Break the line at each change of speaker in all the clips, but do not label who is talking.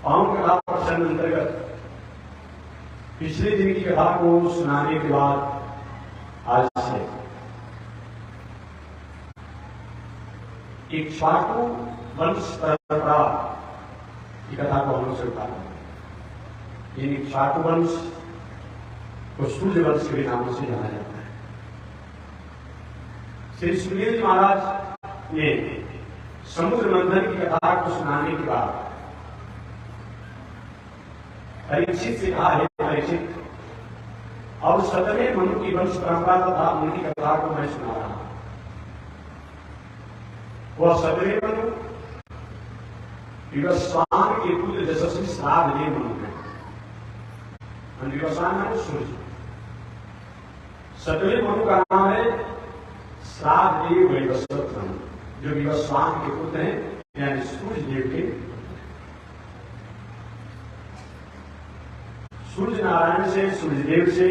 पावन कथा प्रसंग अंतर्गत पिछले दिन की कथा को सुनाने के बाद आज से इक्ष्वाकु वंश परंपरा की कथा को हम लोग से उठाते। इन इक्ष्वाकु वंश को सूर्य वंश के नाम से जाना जाता है। श्री सुखदेव जी महाराज ने समुद्र मंथन की कथा को सुनाने के बाद परीक्षित से कहा है, परीक्षित अब 17वें मनु की वंश परंपरा तथा उनकी कथा को मैं सुना रहा हूं। वह 17वें मनु विवस्वान के पुत्र यशस्वी श्राद्धदेव मनु है। विवस्वान है सूर्य। 17वें मनु का नाम है श्राद्धदेव वैवस्वत मनु, जो विवस्वान के पुत्र हैं, यानी सूर्य देव के। सूर्य नारायण से, सूर्यदेव से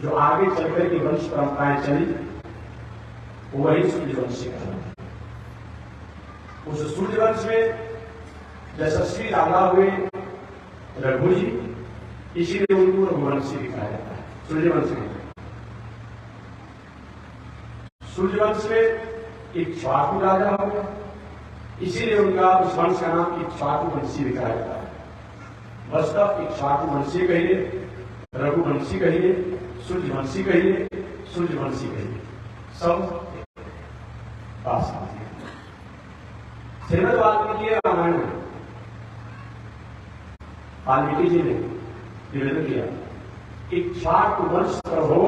जो आगे चलकर की वंश परंपराएं चली, वही सूर्यवंशी कहलाता है। उस सूर्यवंश में यशस्वी राजा हुए रघु जी, इसीलिए उनको रघुवंशी दिखाया जाता है। सूर्यवंश में सूर्यवंश में इक्ष्वाकु राजा हुए, इसीलिए उनका उस वंश का नाम इक्ष्वाकु वंशी दिखाया जाता है। वास्तव इक्ष्वाकु वंशी कहिए, रघुवंशी कहिए, सूर्यवंशी कहिए, सूर्यवंशी कहिए, सब पास आते हैं। श्रीमद् वाल्मीकि रामायण में वाल्मीकि जी ने निवेदन किया, इक्ष्वाकु वंश प्रभो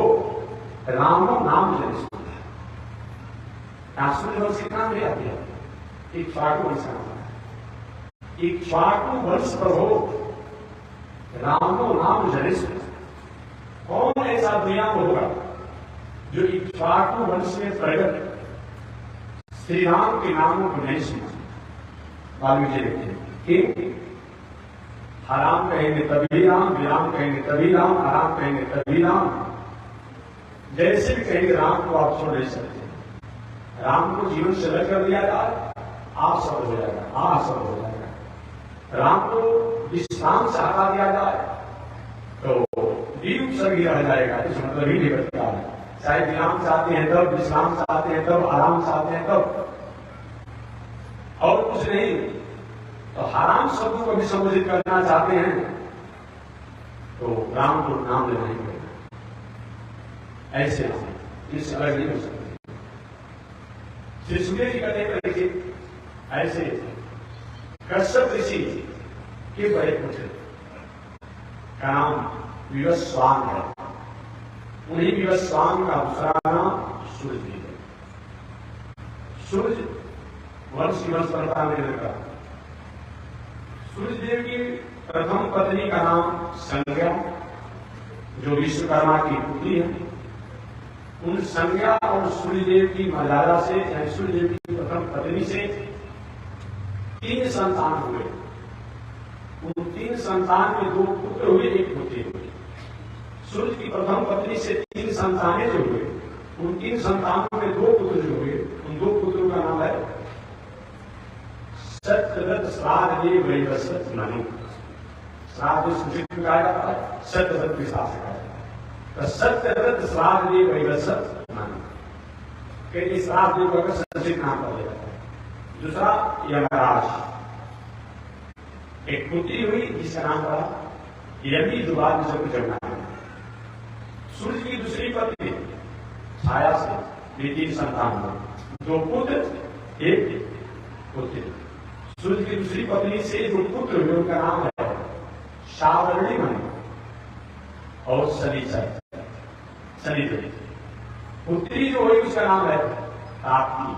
राम नाम जनिष्ठ। सूर्यवंश का नाम लिया गया, इक्ष्वाकु वंश नाम। इक्ष्वाकु वंश प्रभो रामो नाम जनिष्ठ। कौन ऐसा दुनिया में होगा जो इक्ष्वाकु वंश में प्रकट श्री राम के नामों को नहीं सुना? वाल्मीकि लिखते हैं कि हराम कहेंगे तभी राम, विराम कहेंगे तभी राम, आराम कहेंगे तभी राम। जैसे भी कहेंगे राम को आप छोड़ नहीं सकते। राम को जीवन से अलग कर दिया जाए, आप सब हो जाएगा, आप सब हो जाएगा। राम को विश्राम से हटा दिया जाए तो दीप सभी रह जाएगा। इस मतलब ही निकलता है। चाहे विराम चाहते हैं तब, विश्राम चाहते हैं तब, आराम चाहते हैं तब, और कुछ नहीं। तो हराम शब्द को भी संबोधित करना चाहते हैं तो राम को नाम लेना ही पड़ेगा। ऐसे इससे अलग नहीं हो सकते। श्री सुखदेव जी कहते हैं ऐसे कश्यप ऋषि के बड़े पुत्र का नाम विवस्वान है। उन्हीं विवस्वान का दूसरा नाम सूर्य है। सूर्य वंश की वंश परंपरा में लगा। सूर्यदेव की प्रथम पत्नी का नाम संज्ञा, जो विश्वकर्मा की पुत्री है। उन संज्ञा और सूर्यदेव की मर्यादा से, यानी सूर्यदेव की प्रथम पत्नी से 3 संतान हुए। उन 3 संतान में 2 पुत्र हुए, 1 पुत्री हुई। सूर्य की प्रथम पत्नी से 3 संतानें जो हुए, उन 3 संतानों में 2 पुत्र जो हुए, उन 2 पुत्रों का नाम है सत्यव्रत श्राद्धदेव वैवस्वत मनु। श्राद्ध संस्कृत में कहा जाता है, सत्यव्रत के साथ कहा जाता है। तो सत्यव्रत श्राद्धदेव वैवस्वत मनु के श्राद्धदेव का संस्कृत नाम कहा जाता है। दूसरा यमराज, एक पुत्री हुई जिसका नाम पड़ा यमी, जो बाद में सबको जमना है। सूर्य की दूसरी पत्नी छाया से ये 3 संतान हुए, 2 पुत्र 1 पुत्री। सूर्य की दूसरी पत्नी से 2 पुत्र हुए, उनका नाम है शावर्णी मनु और शनिदेव। पुत्री जो हुई उसका नाम है ताप्ती,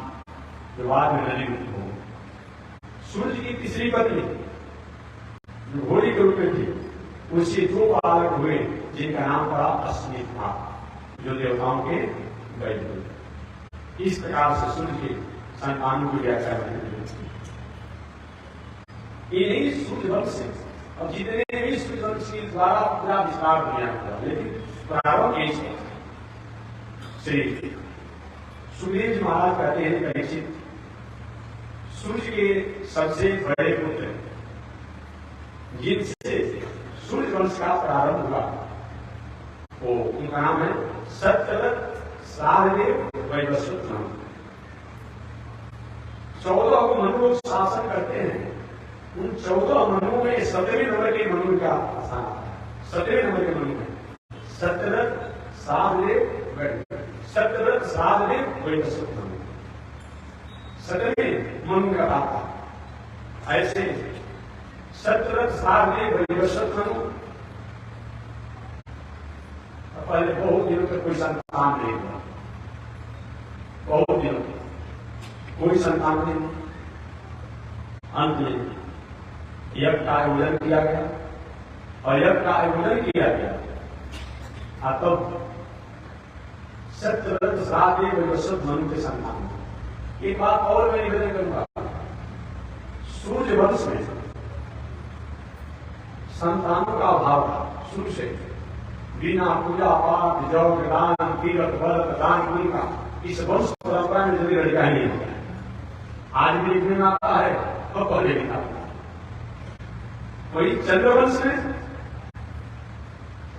जो बाद में नदी हो। सूर्य की तीसरी पत्नी जो घोड़ी के रूप में थी, उससे 2 बालक हुए जिनका नाम पड़ा अस्मिता, जो देवताओं के वैद्य हुए। इस प्रकार से सूर्य के संतानों की व्याख्या बनी। इन्हीं सूर्यवंश से अब जितने भी सूर्यवंश के द्वारा पूरा विस्तार दुनिया हुआ, लेकिन प्रारंभ यही है। श्री सुखदेव जी महाराज कहते हैं, परीक्षित सूर्य के सबसे बड़े पुत्र जिनसे सूर्य वंश का प्रारंभ हुआ, वो उनका नाम है सत्यव्रत सारदेव वैवस्वत मनु। 14 को मनु लोग शासन करते हैं। उन 14 मनुओं में 17वें नंबर के मनु का स्थान आता है। 17वें नंबर के मनु में सत्यव्रत सारदेव वैवस्वत मनु, 17वें मनु का आता। ऐसे सत्यव्रत सारदेव वैवस्वत मनु पहले बहुत दिनों तक कोई संतान नहीं हुआ, बहुत दिनों तक कोई संतान नहीं। अंत में यज्ञ का आयोजन किया गया और यज्ञ का आयोजन किया गया। तब सत्यव्रत सारदेव वैवस्वत मनु के संतान। एक बात और मैं निवेदन करूंगा, सूर्य वंश में संतानों का अभाव था शुरू से। बिना पूजा पाठ जप दान तीर्थ व्रत दान पुण्य का इस वंश परंपरा में जल्दी लड़का ही नहीं होता। आज भी देखने में आता है तो पहले भी था। वही चंद्रवंश में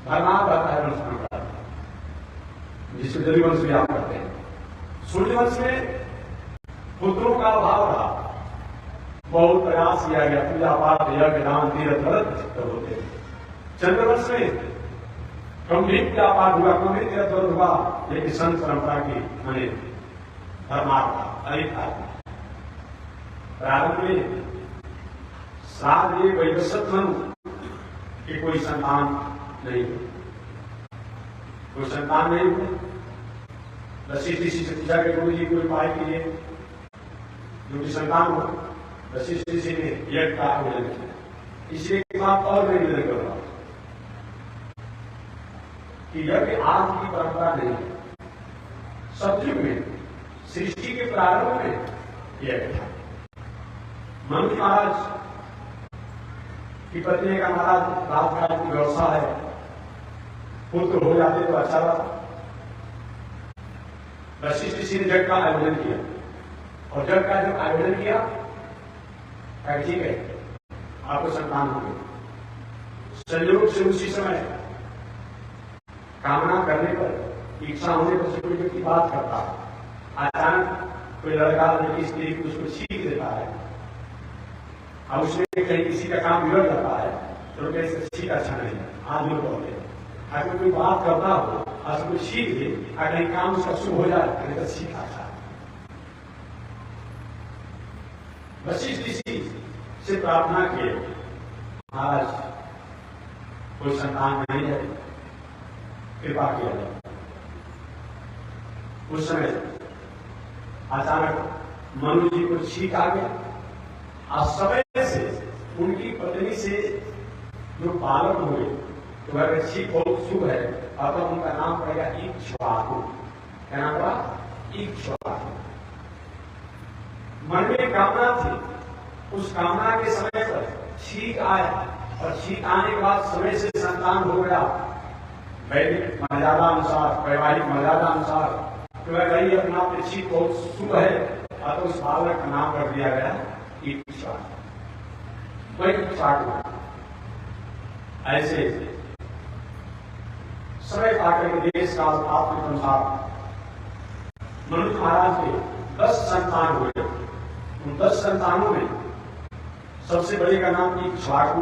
धर्मार्थ आता है वंश परंपरा, जिसको जली वंश भी आप करते हैं। सूर्यवंश में पुत्रों का अभाव रहा, बहुत प्रयास किया गया, पूजा पाठ यज्ञ दान तीर्थ व्रत होते। चंद्रवंश में गंभीर पूजा पाठ हुआ, गंभीर तीर्थ व्रत हुआ, लेकिन संत परंपरा की मैंने धर्मार्थ अधिक था। प्रारंभ में सारदेव वैवस्वत मनु की कोई संतान नहीं हुई, कोई संतान नहीं हुई। वशिष्ठ ऋषि से पूछा कि गुरु जी कोई उपाय कीजिए जो कि संतान हो। वशिष्ठ ऋषि ने यज्ञ का आयोजन किया। इसलिए एक बात और मैं निवेदन कर रहा हूं कि यज्ञ आज की परंपरा नहीं है। सतयुग में सृष्टि के प्रारंभ में यज्ञ था। मनु महाराज की पत्नी का महाराज रात काल की व्यवस्था है, पुत्र हो जाते तो अच्छा था। वशिष्ठ ऋषि ने यज्ञ का आयोजन किया और यज्ञ का जब आयोजन किया, ठीक है आपको संतान हो गई। संयोग से उसी समय कामना करने पर, इच्छा होने पर कोई व्यक्ति बात करता है, अचानक कोई लड़का लड़की स्त्री को उसको छींक देता है और उसमें कहीं किसी का काम बिगड़ जाता है तो कैसे छींक अच्छा नहीं है। आज लोग बोलते हैं अगर कोई बात करता हो और कोई छींक दे, कहीं काम उसका शुभ हो जाए तो छींक अच्छा है। वशिष्ठ ऋषि से प्रार्थना किए, आज कोई संतान नहीं है, कृपा किया जाए। उस समय अचानक मनु जी को छींक आ गया और समय से उनकी पत्नी से जो बालक हुए, तो अगर छींक बहुत शुभ है और तो उनका नाम पड़ेगा इक्ष्वाकु। क्या नाम पड़ा? इक्ष्वाकु। मन में कामना थी, उस कामना के समय पर छींक आया और छींक आने के बाद समय से संतान हो गया। वैदिक मर्यादा अनुसार, वैवाहिक मर्यादा अनुसार तो वही अपना आप छींक बहुत शुभ है और तो उस बालक का नाम कर दिया गया इक्ष्वाकु। वही इक्ष्वाकु। ऐसे समय पाकर के देश काल आपके अनुसार मनु महाराज के 10 संतान हुए। उन 10 संतानों में सबसे बड़े का नाम इक्ष्वाकु,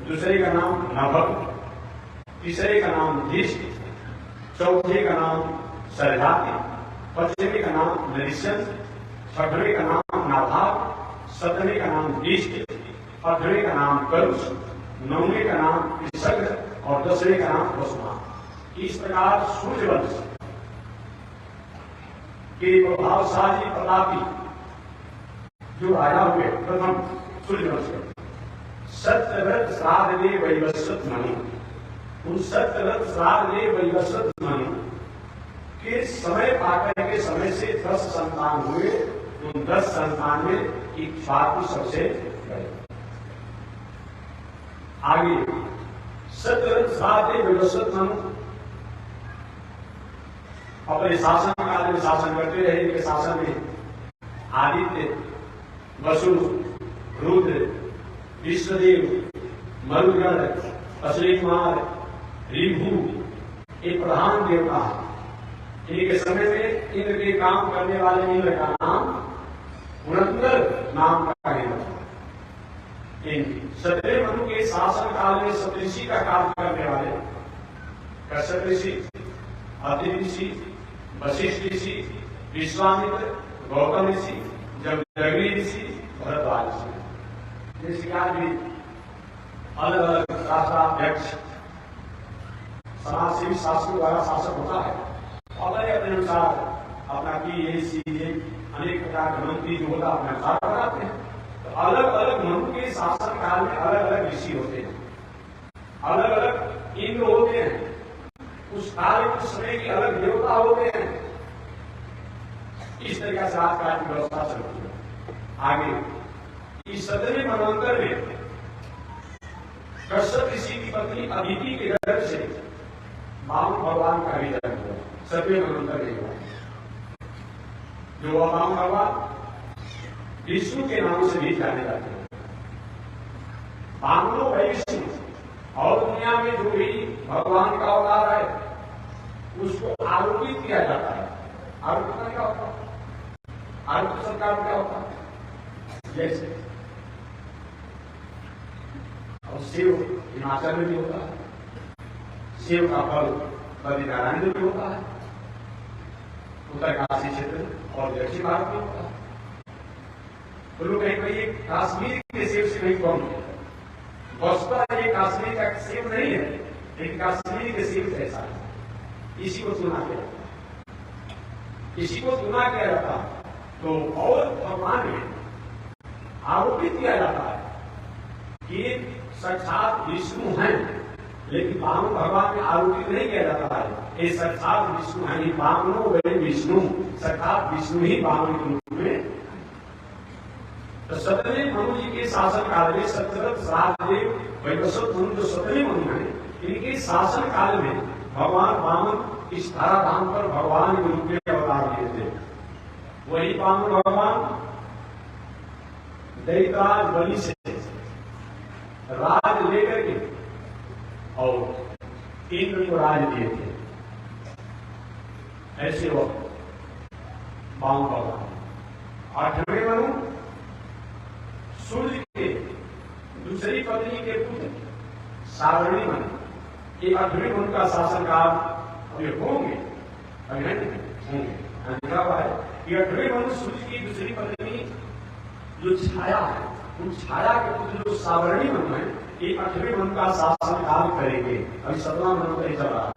दूसरे का नाम नभक, तीसरे का नाम धीष्ट, चौथे का नाम सरजाति, पांचवें का नाम नरिशन, छठवें का नाम नाभाग, सतवें का नाम दिष्ट, आठवें का नाम करुष, नौवें का नाम कृषक और 10वें का नाम वसुमान। इस प्रकार सूर्यवंश के प्रभावशाली प्रतापी जो राजा हुए प्रथम सूर्यवंश के सत्यव्रत सारदेव वैवस्वत मनु। उन सत्यव्रत सारदेव वैवस्वत मनु के समय पाकर के समय से 10 संतान हुए। उन 10 संतान में इक्ष्वाकु सबसे बड़े। आगे सत्यव्रत सारदेव वैवस्वत मनु अपने शासन काल में शासन करते रहे। इनके शासन में आदित्य, वसु, रुद्र, विश्वदेव, मरुगण, अश्विनी कुमार, रिभु, ये प्रधान देवता है। इनके समय में इंद्र के काम करने वाले इंद्र का नाम पुरंदर नाम का है। सतरे मनु के शासन काल में सप्तऋषि का काम करने वाले कश्यप ऋषि, अत्रि ऋषि, वशिष्ठ ऋषि, विश्वामित्र, गौतम ऋषि, जगरी ऋषि, भरद्वाज ऋषि, जैसे आज भी अलग अलग शास्त्राध्यक्ष समाजसेवी शासकों द्वारा शासक होता है। अपने अपने अनुसार अपना PAC अनेक प्रकार के मंत्री जो होता अपने अनुसार बनाते हैं। तो अलग अलग मनु के शासन काल में अलग अलग ऋषि होते हैं, अलग अलग इंद्र होते हैं, उस काल उस समय के अलग देवता होते हैं। इस तरीके से राजकाज की व्यवस्था चलती है। आगे इस 17वें मनवंतर में कश्यप ऋषि की पत्नी अदिति के गर्भ से वामन भगवान का भी जन्म हुआ। 17वें मनवंतर में हुआ जो वामन भगवान विष्णु के नाम से भी जाने जाते हैं। वामनो विष्णु, और दुनिया में जो भी भगवान का अवतार है उसको आरोपित किया जाता है। आरोपित का क्या होता है? आरोपित सरकार क्या होता है? जैसे और शिव हिमाचल में भी होता है, शिव का फल बद्रीनारायण में भी होता है, उत्तरकाशी क्षेत्र और दक्षिण भारत में होता है। तो लोग कहीं कश्मीर के सेब से नहीं कम है। वस्तुतः ये कश्मीर का सेब नहीं है, लेकिन कश्मीर के सेब ऐसा है। इसी को चुना किया जाता है, इसी को चुना किया जाता है। तो और भगवान में आरोपित किया जाता है कि साक्षात विष्णु हैं, लेकिन वामन भगवान में आरोपित नहीं किया जाता है ये साक्षात विष्णु है। वामनो वे विष्णु, साक्षात विष्णु ही वामन के रूप में। तो 17वें मनु जी के शासन काल में सत्यव्रत, श्राद्धदेव, वैवस्वत मनु जो 17वें मनु है, इनके शासन काल में भगवान वामन इस धराधाम पर भगवान के रूप में अवतार लिए थे। वही वामन भगवान दैत्यराज बलि से राज लेकर के और इंद्र को राज दिए थे। ऐसे वो वामन भगवान। 8वें मनु सूर्य के दूसरी पत्नी के पुत्र सारणी मनु। ये 8वें मनु का शासनकाल अभी होंगे, अभी होंगे। लिखा हुआ है कि 8वें मनु सूर्य की दूसरी पत्नी जो छाया है, उन छाया के पुत्र जो सावरणी मनु है, ये 8वें मनु का शासनकाल करेंगे। अभी 17वां मनु का चल रहा है।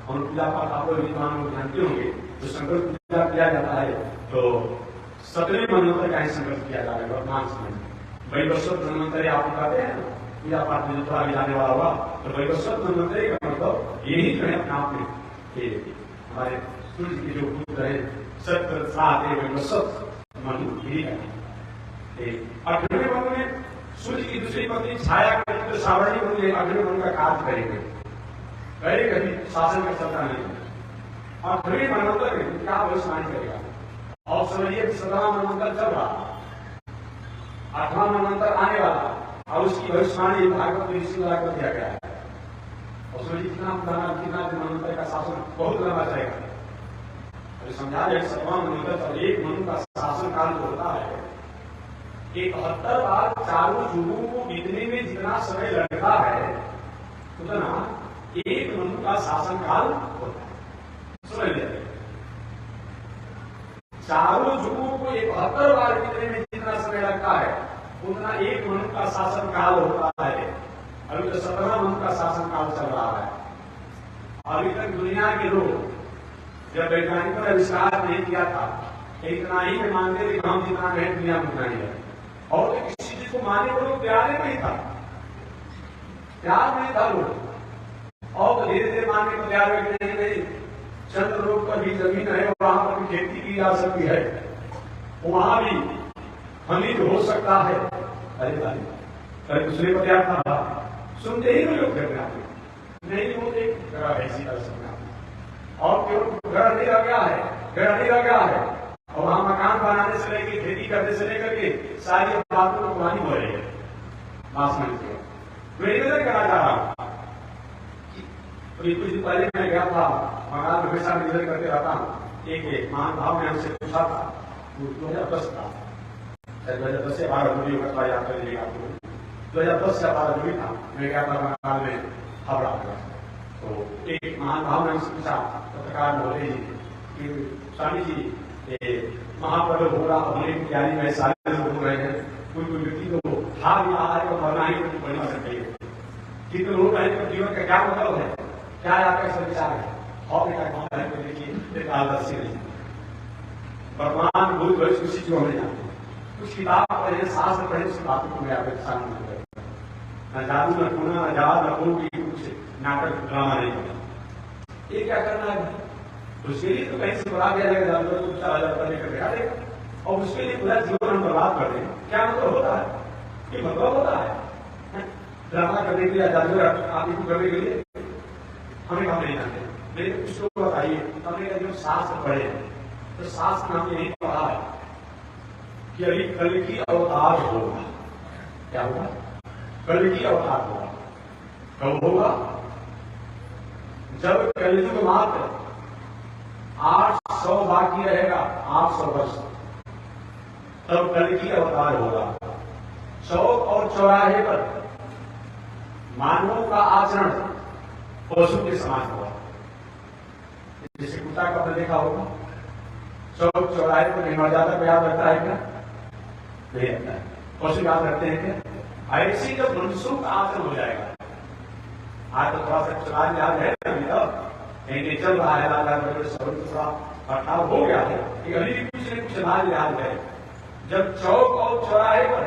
और पूजा पाठ आप लोग विद्वान लोग जानते होंगे, जो संकल्प पूजा किया जाता है तो 17वें मनवंतर का ही संकल्प किया जा रहा है वर्तमान समय। वैवस्वत मनवंतरी आप कहते हैं ना, पूजा पाठ में थोड़ा भी जाने वाला हुआ तो वैवस्वत मनवंतरी का मतलब यही जो है अपने आप में हमारे सूर्य के जो पुत्र है सत्य सात वैवस्वत मनु यही है। 8वें मनु में सूर्य की दूसरी पत्नी छाया के पुत्र सावरणी मनु 8वें मनु का कार्य करेंगे। पहले कभी शासन का चलता नहीं। 8वें मनवंतर में क्या भविष्यवाणी करेगा? और समझिए 17वां मनवंतर चल रहा, 8वां मनवंतर आने वाला, और उसकी भविष्यवाणी भागवत में ऋषि द्वारा कर दिया गया है। और समझिए कितना मनवंतर का शासन बहुत लंबा चलेगा। अभी समझा जाए 17वां मनवंतर एक मनु का शासन काल जो होता है 71 बार चारों युगों को बीतने में जितना समय लगता है उतना एक मनु का शासन काल होता है। समझ लीजिए, चारों युगों को 71 बार बीतने में जितना समय लगता है उतना एक मनु का शासन काल होता है। अभी तो 17वां मनु का शासन काल चल रहा है। अभी तक दुनिया के लोग जब वैज्ञानिकों ने आविष्कार नहीं किया था इतना ही में मानते थे कि हम जितना कहें दुनिया में उतना ही है। और तो किसी चीज को मानने को लोग तैयार नहीं था, तैयार नहीं था लोग। और तो धीरे धीरे मानने को तैयार हुए कि नहीं, चंद्र लोक पर भी जमीन है, वहां पर भी खेती की जा सकती है, वहां भी खनिज हो सकता है। अरे दूसरे को क्या था, सुनते ही लोग घर में आते नहीं होते ऐसी कर सकते। और क्यों घर नहीं लग गया है, घर नहीं लग गया है, और वहां मकान बनाने से लेकर खेती करने से लेकर के सारी बातों को पुरानी हो रही है। भाषण किया। मैं निवेदन करना चाह रहा हूं कि कुछ दिन पहले मैं गया था बंगाल, हमेशा निवेदन करते रहता हूँ। एक महान भाव ने हमसे पूछा था, 2010 था, 2010 से 12 जुलाई का याद कर लीजिएगा आपको, 2010 से 12 जुलाई था। मैं गया था बंगाल में हावड़ा में। तो एक महान भाव ने हमसे पूछा, पत्रकार बोले जी कि स्वामी जी महापर्व होगा, होने की तैयारी में सारे लोग हो रहे हैं, कोई व्यक्ति को हार या हार को मरना ही तो बड़ी बात है। कितने लोग हैं तो जीवन का क्या मतलब है, क्या आपका इस विचार है? और बेटा है तो देखिए आदर्श नहीं भगवान बुद्ध भविष्य किसी चीज हमें जानते हैं। कुछ किताब पढ़े, शास्त्र पढ़े, उस बातों को मैं आपके सामने न जादू, न टूना, न जात, न कोई कुछ नाटक ड्रामा नहीं करना। ये क्या करना है? उसके लिए तो कहीं से बुला दिया जाएगा, जानवर को 4,000 रुपये लेकर बैठा देगा और उसके लिए पूरा जीवन हम बर्बाद कर दें। क्या मतलब होता है? ये मतलब होता है ड्रामा करने के लिए, जानवर आदमी को करने के लिए हमें काम नहीं जानते। मेरे कुछ लोग बताइए, हमने जो शास्त्र पढ़े तो शास्त्र हमने यही पढ़ा है कि अभी कल की अवतार होगा। क्या होगा? कल की अवतार होगा। कब होगा? जब कलयुग मात्र 800 बाकी रहेगा, 800 वर्ष, तब कल की अवतार होगा। चौक और चौराहे पर मानवों का आचरण पशु के समान होगा। जैसे कुत्ता का आपने देखा होगा, चौक चौराहे पर नहीं मर जाता, याद रखता है क्या? नहीं रखता है। पशु याद रखते हैं क्या? ऐसी जब मनुष्यों का आचरण हो जाएगा, आज तो थोड़ा सा चला याद है अभी तक कहीं चल रहा है, थोड़ा हटाव हो गया है, अभी भी कुछ न कुछ लाल याद है। जब चौक और चौराहे पर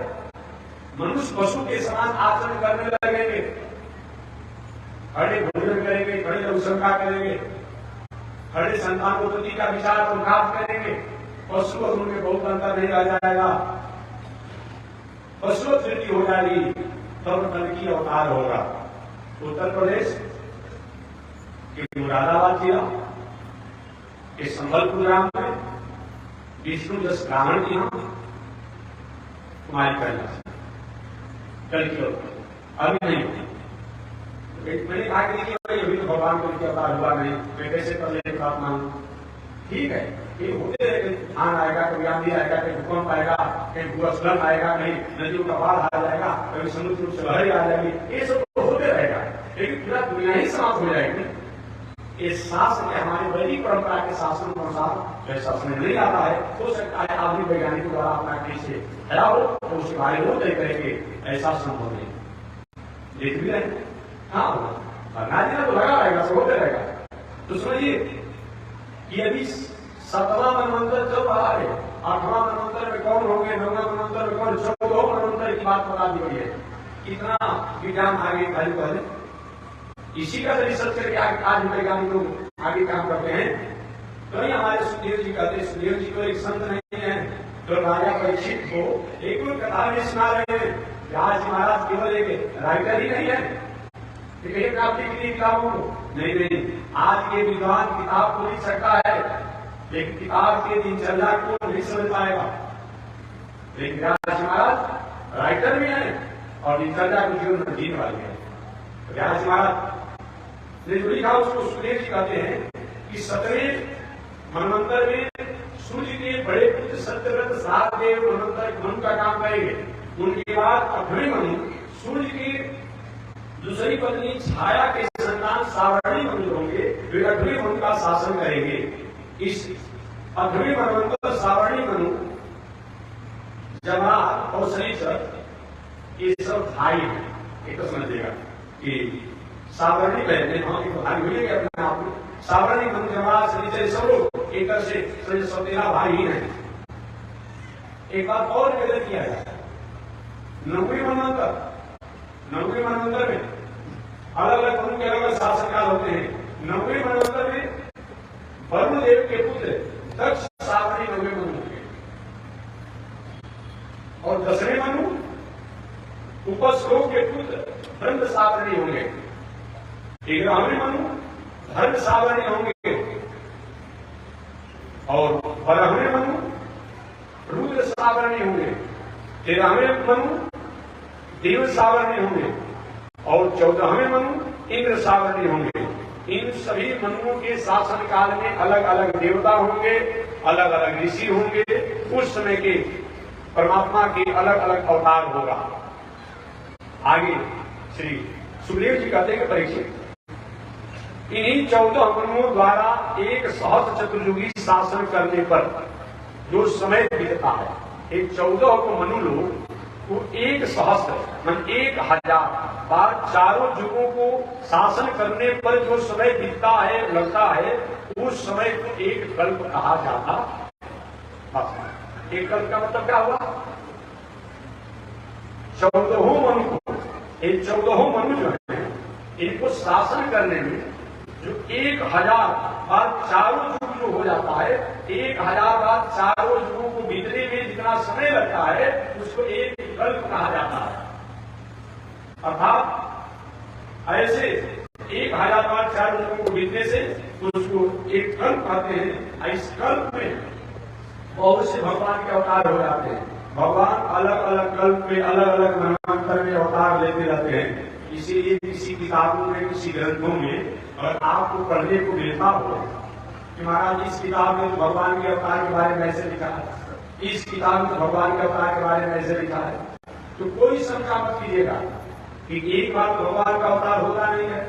मनुष्य पशु के समान आचरण करने लगेंगे, खड़े भोजन करेंगे, खड़े अनुशंका करेंगे, खड़े संतानोत्पत्ति का विचार प्रकाश करेंगे, पशु और उनमें बहुत अंतर नहीं रह जाएगा, पशु तृप्ति हो जाएगी, तब कल की अवतार होगा। उत्तर प्रदेश के मुरादाबाद जिला के संबलपुर ग्राम में विष्णु जस ब्राह्मण की कुमारी कन्या कल की अवतार अभी नहीं होती। मैंने कहा कि देखिए अभी तो भगवान को लेकर अवतार हुआ नहीं, मैं कैसे कर लेने का मानू? ठीक है, ये होते रहेंगे, तूफान आएगा, कभी आंधी आएगा, कहीं भूकंप आएगा, कहीं भूस्खलन आएगा, कहीं नदियों का बाढ़ आ जाएगा, कभी समुद्र से लहरें आ जाएगी, ये सब तो होते रहेगा। लेकिन पूरा दुनिया ही समाप्त हो जाएगी। ये शास्त्र के हमारे वैदिक परंपरा के शासन के अनुसार वैसा समय नहीं आता है। हो सकता है आधुनिक वैज्ञानिकों द्वारा अपना कैसे फैला हो तो उसके बारे में तय करेंगे, ऐसा संभव नहीं। देख भी रहे हाँ नाचना तो लगा रहेगा, सब होते रहेगा। तो समझिए कि अभी 7वां मनवंतर चल रहा है, 8वां मनवंतर में कौन होंगे, 9वां मनवंतर में कौन, 14वां मनवंतर की बात बता दी गई है। कितना विज्ञान आगे पहले इसी का रिसर्च करके आज वैज्ञानिक लोग आगे काम करते हैं। तो हमारे सुखदेव जी कहते हैं, सुखदेव जी को एक संत नहीं है तो राजा परीक्षित को एक कथा में सुना रहे हैं। व्यास महाराज केवल एक राइटर ही नहीं है, आप लिख ली किताबों को नहीं, आज के विद्वान किताब को लिख सकता है लेकिन किताब के दिनचर्या को नहीं समझ पाएगा। लेकिन व्यास महाराज राइटर भी है और दिनचर्या को जीवन में जीने वाले हैं। व्यास महाराज ने जो लिखा उसको सुखदेव जी कहते हैं कि 7वें मनवंतर में सूर्य के बड़े पुत्र सत्यव्रत सातदेव मनवंतर मनु का काम करेंगे। उनके बाद 8वें मनु सूर्य की दूसरी पत्नी छाया के संतान सावर्णी मनु होंगे, वे 8वें मनु का शासन करेंगे। इस 8वें मनवंतर सावर्णी मनु जमरात और शनिचर ये सब भाई हैं। एक तो समझिएगा कि सावर्णी पहले भाई मिलेंगे अपने आप में, सावर्णी मनु जमरात शनिचर सब लोग एक तरह से 17 भाई ही हैं। एक बात और निवेदन किया जाए, 9वें मनवंतर में अलग अलग मनु के अलग अलग शासनकाल होते हैं। 9वें मनवंतर में वरुणदेव के पुत्र दक्ष सावर्णी 9वें मनु होंगे और 10वें मनु उपश्लोक के पुत्र धर्म सावर्णी होंगे। 11वें मनु धर्म सावर्णी होंगे और 12वें मनु रुद्र सावर्णी होंगे। 13वें मनु देव सावरणी होंगे और 14वें मनु इंद्र सावरणी होंगे। इन सभी मनुओं के शासन काल में अलग अलग देवता होंगे, अलग अलग ऋषि होंगे। उस समय के परमात्मा के अलग अलग अवतार होगा। आगे श्री सुखदेव जी कहते हैं कि परीक्षित, इन्हीं 14 मनुओं द्वारा एक सहस्त्र चतुर्युगी शासन करने पर जो समय बीतता है, एक 14 को मनु लोग वो 1 सहस्त्र मन 1000 बार चारों युगों को शासन करने पर जो समय बीतता है, लगता है, उस समय को एक कल्प कहा जाता। एक कल्प का मतलब क्या हुआ? 14 मनु को, ये 14 मनु जो है इनको शासन करने में जो 1000 बार चारों युग जो हो जाता है, 1000 बार चारों युगों को बीतने में जितना समय लगता है उसको एक कल्प कहा जाता है। अर्थात ऐसे 1000 बार चारों युगों को बीतने से उसको एक कल्प कहते हैं। इस कल्प में बहुत से भगवान के अवतार हो जाते हैं। भगवान अलग अलग कल्प में अलग अलग मनवंतर में अवतार लेते रहते हैं। इसीलिए किसी किताबों में, किसी ग्रंथों में और आपको पढ़ने को मिलता हो कि महाराज इस किताब में तो भगवान के अवतार के बारे में ऐसे लिखा है, इस किताब में तो भगवान के अवतार के बारे में ऐसे लिखा है, तो कोई शंका मत कीजिएगा कि एक बार तो भगवान का अवतार होता नहीं है।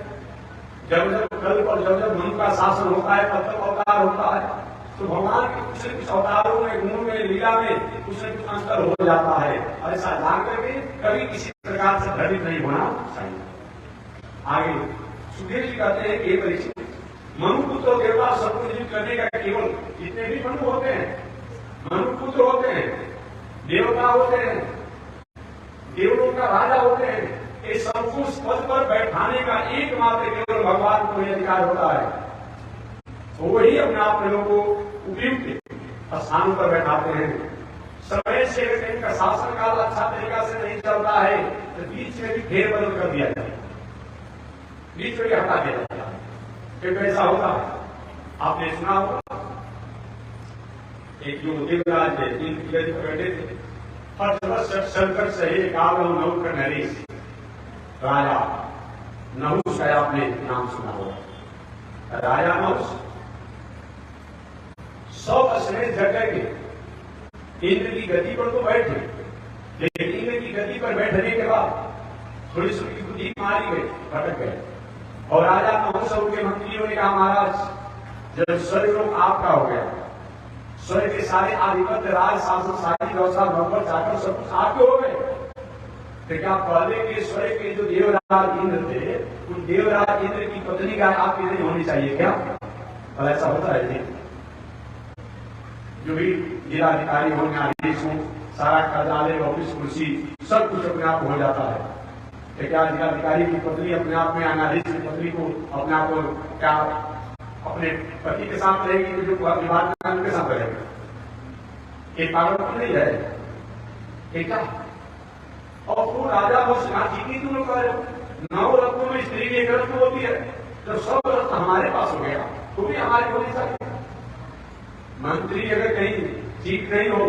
जब जब कल्प और जब जब मनु का शासन होता है तब तक अवतार होता है। तो भगवान के कुछ न कुछ अवतारों में, गुण में, लीला में कुछ न कुछ अंतर हो जाता है। ऐसा जान करके कभी किसी प्रकार से भ्रमित नहीं होना चाहिए। आगे सुखदेव जी कहते हैं कि परीक्षित, मनुपुत्र और देवता सबको नियुक्त करने का केवल जितने भी मनु होते हैं, मनुपुत्र होते हैं, देवता होते हैं, देवों का राजा होते हैं, ये सबको उस पद पर बैठाने का एकमात्र केवल भगवान को अधिकार होता है। तो वही अपने आप लोगों को उपयुक्त स्थानों पर बैठाते हैं। समय से अगर इनका शासन काल अच्छा तरीका से नहीं चलता है तो बीच में भी फेरबदल कर दिया जाए, बीच में हटा दिया जाता है। क्योंकि ऐसा होता है, आपने सुना होगा एक जो देवराज है, बैठे थे, संकट सही काल नहुष का नरेश राजा नहुष का आपने नाम सुना होगा। राजा नहुष 100 अश्वें जगह के इंद्र की गद्दी पर तो बैठे, लेकिन इंद्र की गद्दी पर बैठने के बाद थोड़ी सी उनकी बुद्धि मारी गई, भटक गए। और राजा नहुष और उनके मंत्रियों ने कहा, महाराज जब स्वर्ग लोग आपका हो गया, स्वर्ग के सारे आधिपत्य, राज शासन, सारी व्यवस्था, नौकर चाकर सब कुछ आपके हो गए, तो क्या पहले के स्वर्ग के जो देवराज इंद्र थे, उन देवराज इंद्र की पत्नी का आपकी नहीं होनी चाहिए क्या? और ऐसा होता है जी, जो भी जिलाधिकारी हो, न्यायाधीश हो, सारा कार्यालय, ऑफिस, कुर्सी सब कुछ अपने आप हो जाता है। तो क्या जिलाधिकारी की पत्नी अपने आप में, न्यायाधीश की पत्नी को अपने आप को क्या अपने पति के साथ रहेगी, तो जो विवाद के साथ रहेगी? एक पागलपन नहीं है क्या? और वो राजा वो जीतनी तुम लोग कह रहे हो, 9 रत्नों में स्त्री की एक रत्न होती है, जब 100 रत्न हमारे पास हो गया तो भी हमारी होनी चाहिए। मंत्री अगर कहीं ठीक नहीं हो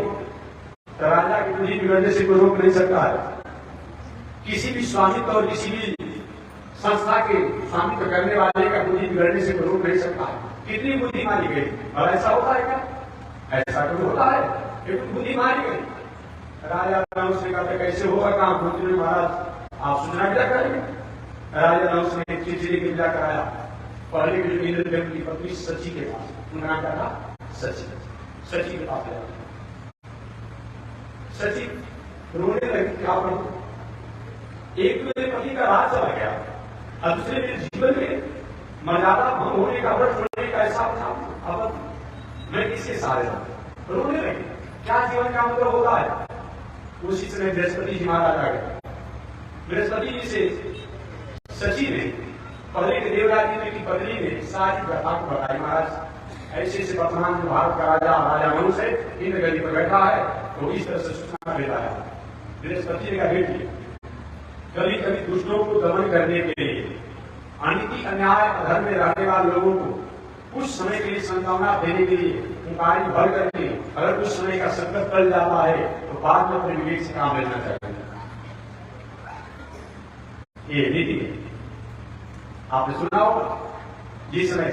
तो राजा की बुद्धि बिगड़ने से कोई रोक नहीं सकता है। किसी भी स्वामित्व और किसी भी संस्था के स्वामित्व करने वाले का बुद्धि बिगड़ने से कोई रोक नहीं सकता है। कितनी बुद्धि मारी गई, और ऐसा होता है क्या? ऐसा तो होता है, एक बुद्धि मारी गई। राजा नहुष ने कहा कैसे होगा काम? मंत्री ने, महाराज आप सूचना क्या करेंगे? राजा नहुष ने एक चिट्ठी लिख विदा कराया पहले के जो इंद्रदेव की पत्नी सची के पास, उनका नाम क्या था? सची। सची के पास गया, सची रोने लगी, क्या करूं? एक तो मेरे पति का राज चला गया और दूसरे मेरे जीवन में मर्यादा भंग होने का, व्रत छोड़ने का ऐसा था, अब मैं किसके सहारे रहूं? रोने लगी। क्या जीवन का मतलब होता है? उसी समय बृहस्पति जी महाराज आ गए। बृहस्पति जी से सची ने, पहले के देवराज इंद्र की पत्नी ने सारी कथा को बताई, महाराज ऐसे ऐसे वर्तमान में भारत का राजा नहुष है, इंद्र गद्दी पर बैठा है, तो इस तरह से सूचना देता है। बृहस्पति ने कहा, बेटी कभी कभी दुष्टों को दमन करने के लिए, अनिति अन्याय अधर्म में रहने वाले लोगों को कुछ समय के लिए संभावना देने के लिए कार्य भर करके अगर कुछ समय का संकट टल जाता है तो बाद में अपने विवेक से काम लेना चाहिए। ये नीति है। आपने सुना होगा जिस समय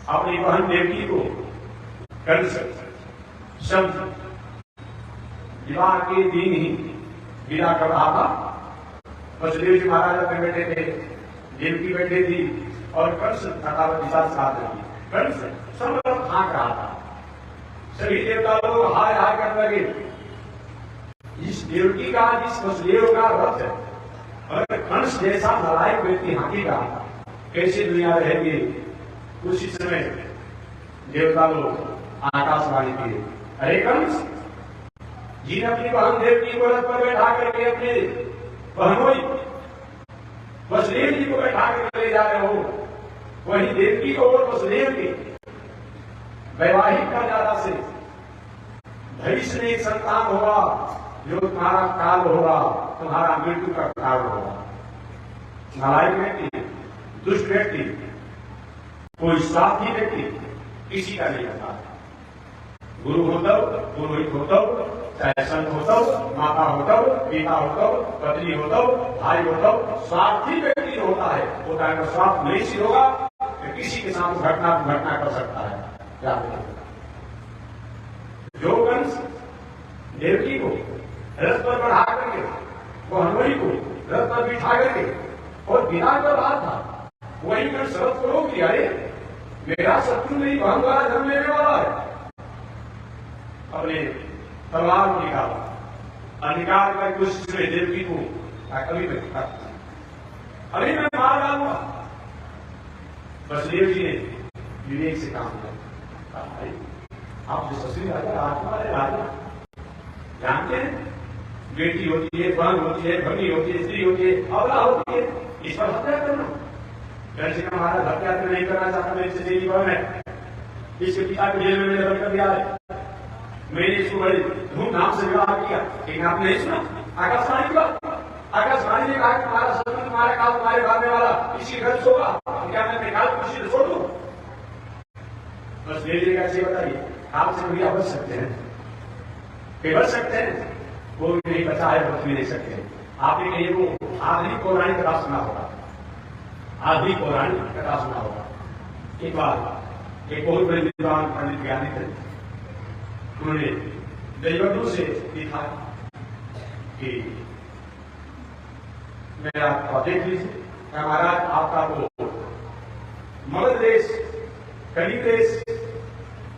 अपनी बहन देवकी को कंस शब्द विवाह के दिन ही विदा कर रहा था। वसुदेव जी महाराज अपने बैठे थे, देवकी बैठे थी और कंस थकावट के साथ साथ रही। कंस सब लोग भाग रहा था। सभी देवता लोग हाय हाय करने लगे। इस देवकी का, जिस वसुदेव का रथ है, अगर कंस जैसा नालायक व्यक्ति हाकेगा कैसे दुनिया रहेगी। उसी समय देवता लोग आकाशवाणी किए, अरे कंस, जिन अपनी बहन देवकी को रथ पर बैठा करके अपने बहनोई वसुदेव जी को बैठा करके ले जा रहे हो, वही देवकी को और वसुदेव के वैवाहिक मर्यादा से भविष्य में एक संतान होगा जो तुम्हारा काल होगा, तुम्हारा मृत्यु का कारण होगा। नालायक व्यक्ति, दुष्ट व्यक्ति, कोई स्वार्थी व्यक्ति किसी का नहीं होता। गुरु होता हो, पुरोहित होता हो, चाहे संत होता हो, माता होता हो, पिता होता हो, पत्नी होता हो, भाई होता हो, स्वार्थी व्यक्ति होता है, वो टाइम स्वार्थ नहीं सिद्ध होगा तो किसी के साथ घटना कर सकता है। जो कंस देवकी को रथ पर बढ़ा करके, वो हनुमई को रथ पर बिठा करके और बिना कर रहा था, वही कंस रथ को रोक दिया। अरे मेरा शत्रु नहीं, बहन द्वारा जन्म लेने वाला है। अपने तलवार को निकाला और निकाल कर कुछ देवकी को अभी मैं मार डालूंगा। वसुदेव जी ने विवेक से काम किया। आप जो ससुरी राजा, राजकुमार राजा जानते हैं, बेटी होती है, बहन होती है, भगी होती है, स्त्री होती है, अबला होती है, इस पर हत्या करना। जैसे महाराज हत्या तो नहीं करना चाहता, मेरी चचेरी बहन है, इसके पिता को जेल में मैंने बंद कर दिया है, मैंने इसको बड़े धूमधाम से विवाह किया, लेकिन आपने नहीं सुना आकाशवाणी की बात। आकाशवाणी ने कहा कि तुम्हारा शत्रु, तुम्हारे काल, तुम्हारे भागने वाला इसी घर से होगा, क्या मैं अपने काल खुशी छोड़ दूं? बस मेरे कैसे बताइए, आपसे भैया बच सकते हैं, बच सकते हैं, वो भी नहीं बचा है, बच भी नहीं सकते। आपने कहीं वो आधुनिक पौराणिक कथा सुना होगा, आधुनिक पौराणिक कथा सुना होगा। एक बार एक बहुत बड़े विद्वान पंडित ज्ञानी थे, उन्होंने दैवज्ञों से लिखा कि मैं आपको देख लीजिए, महाराज आपका वो मगध देश, कलिंग देश,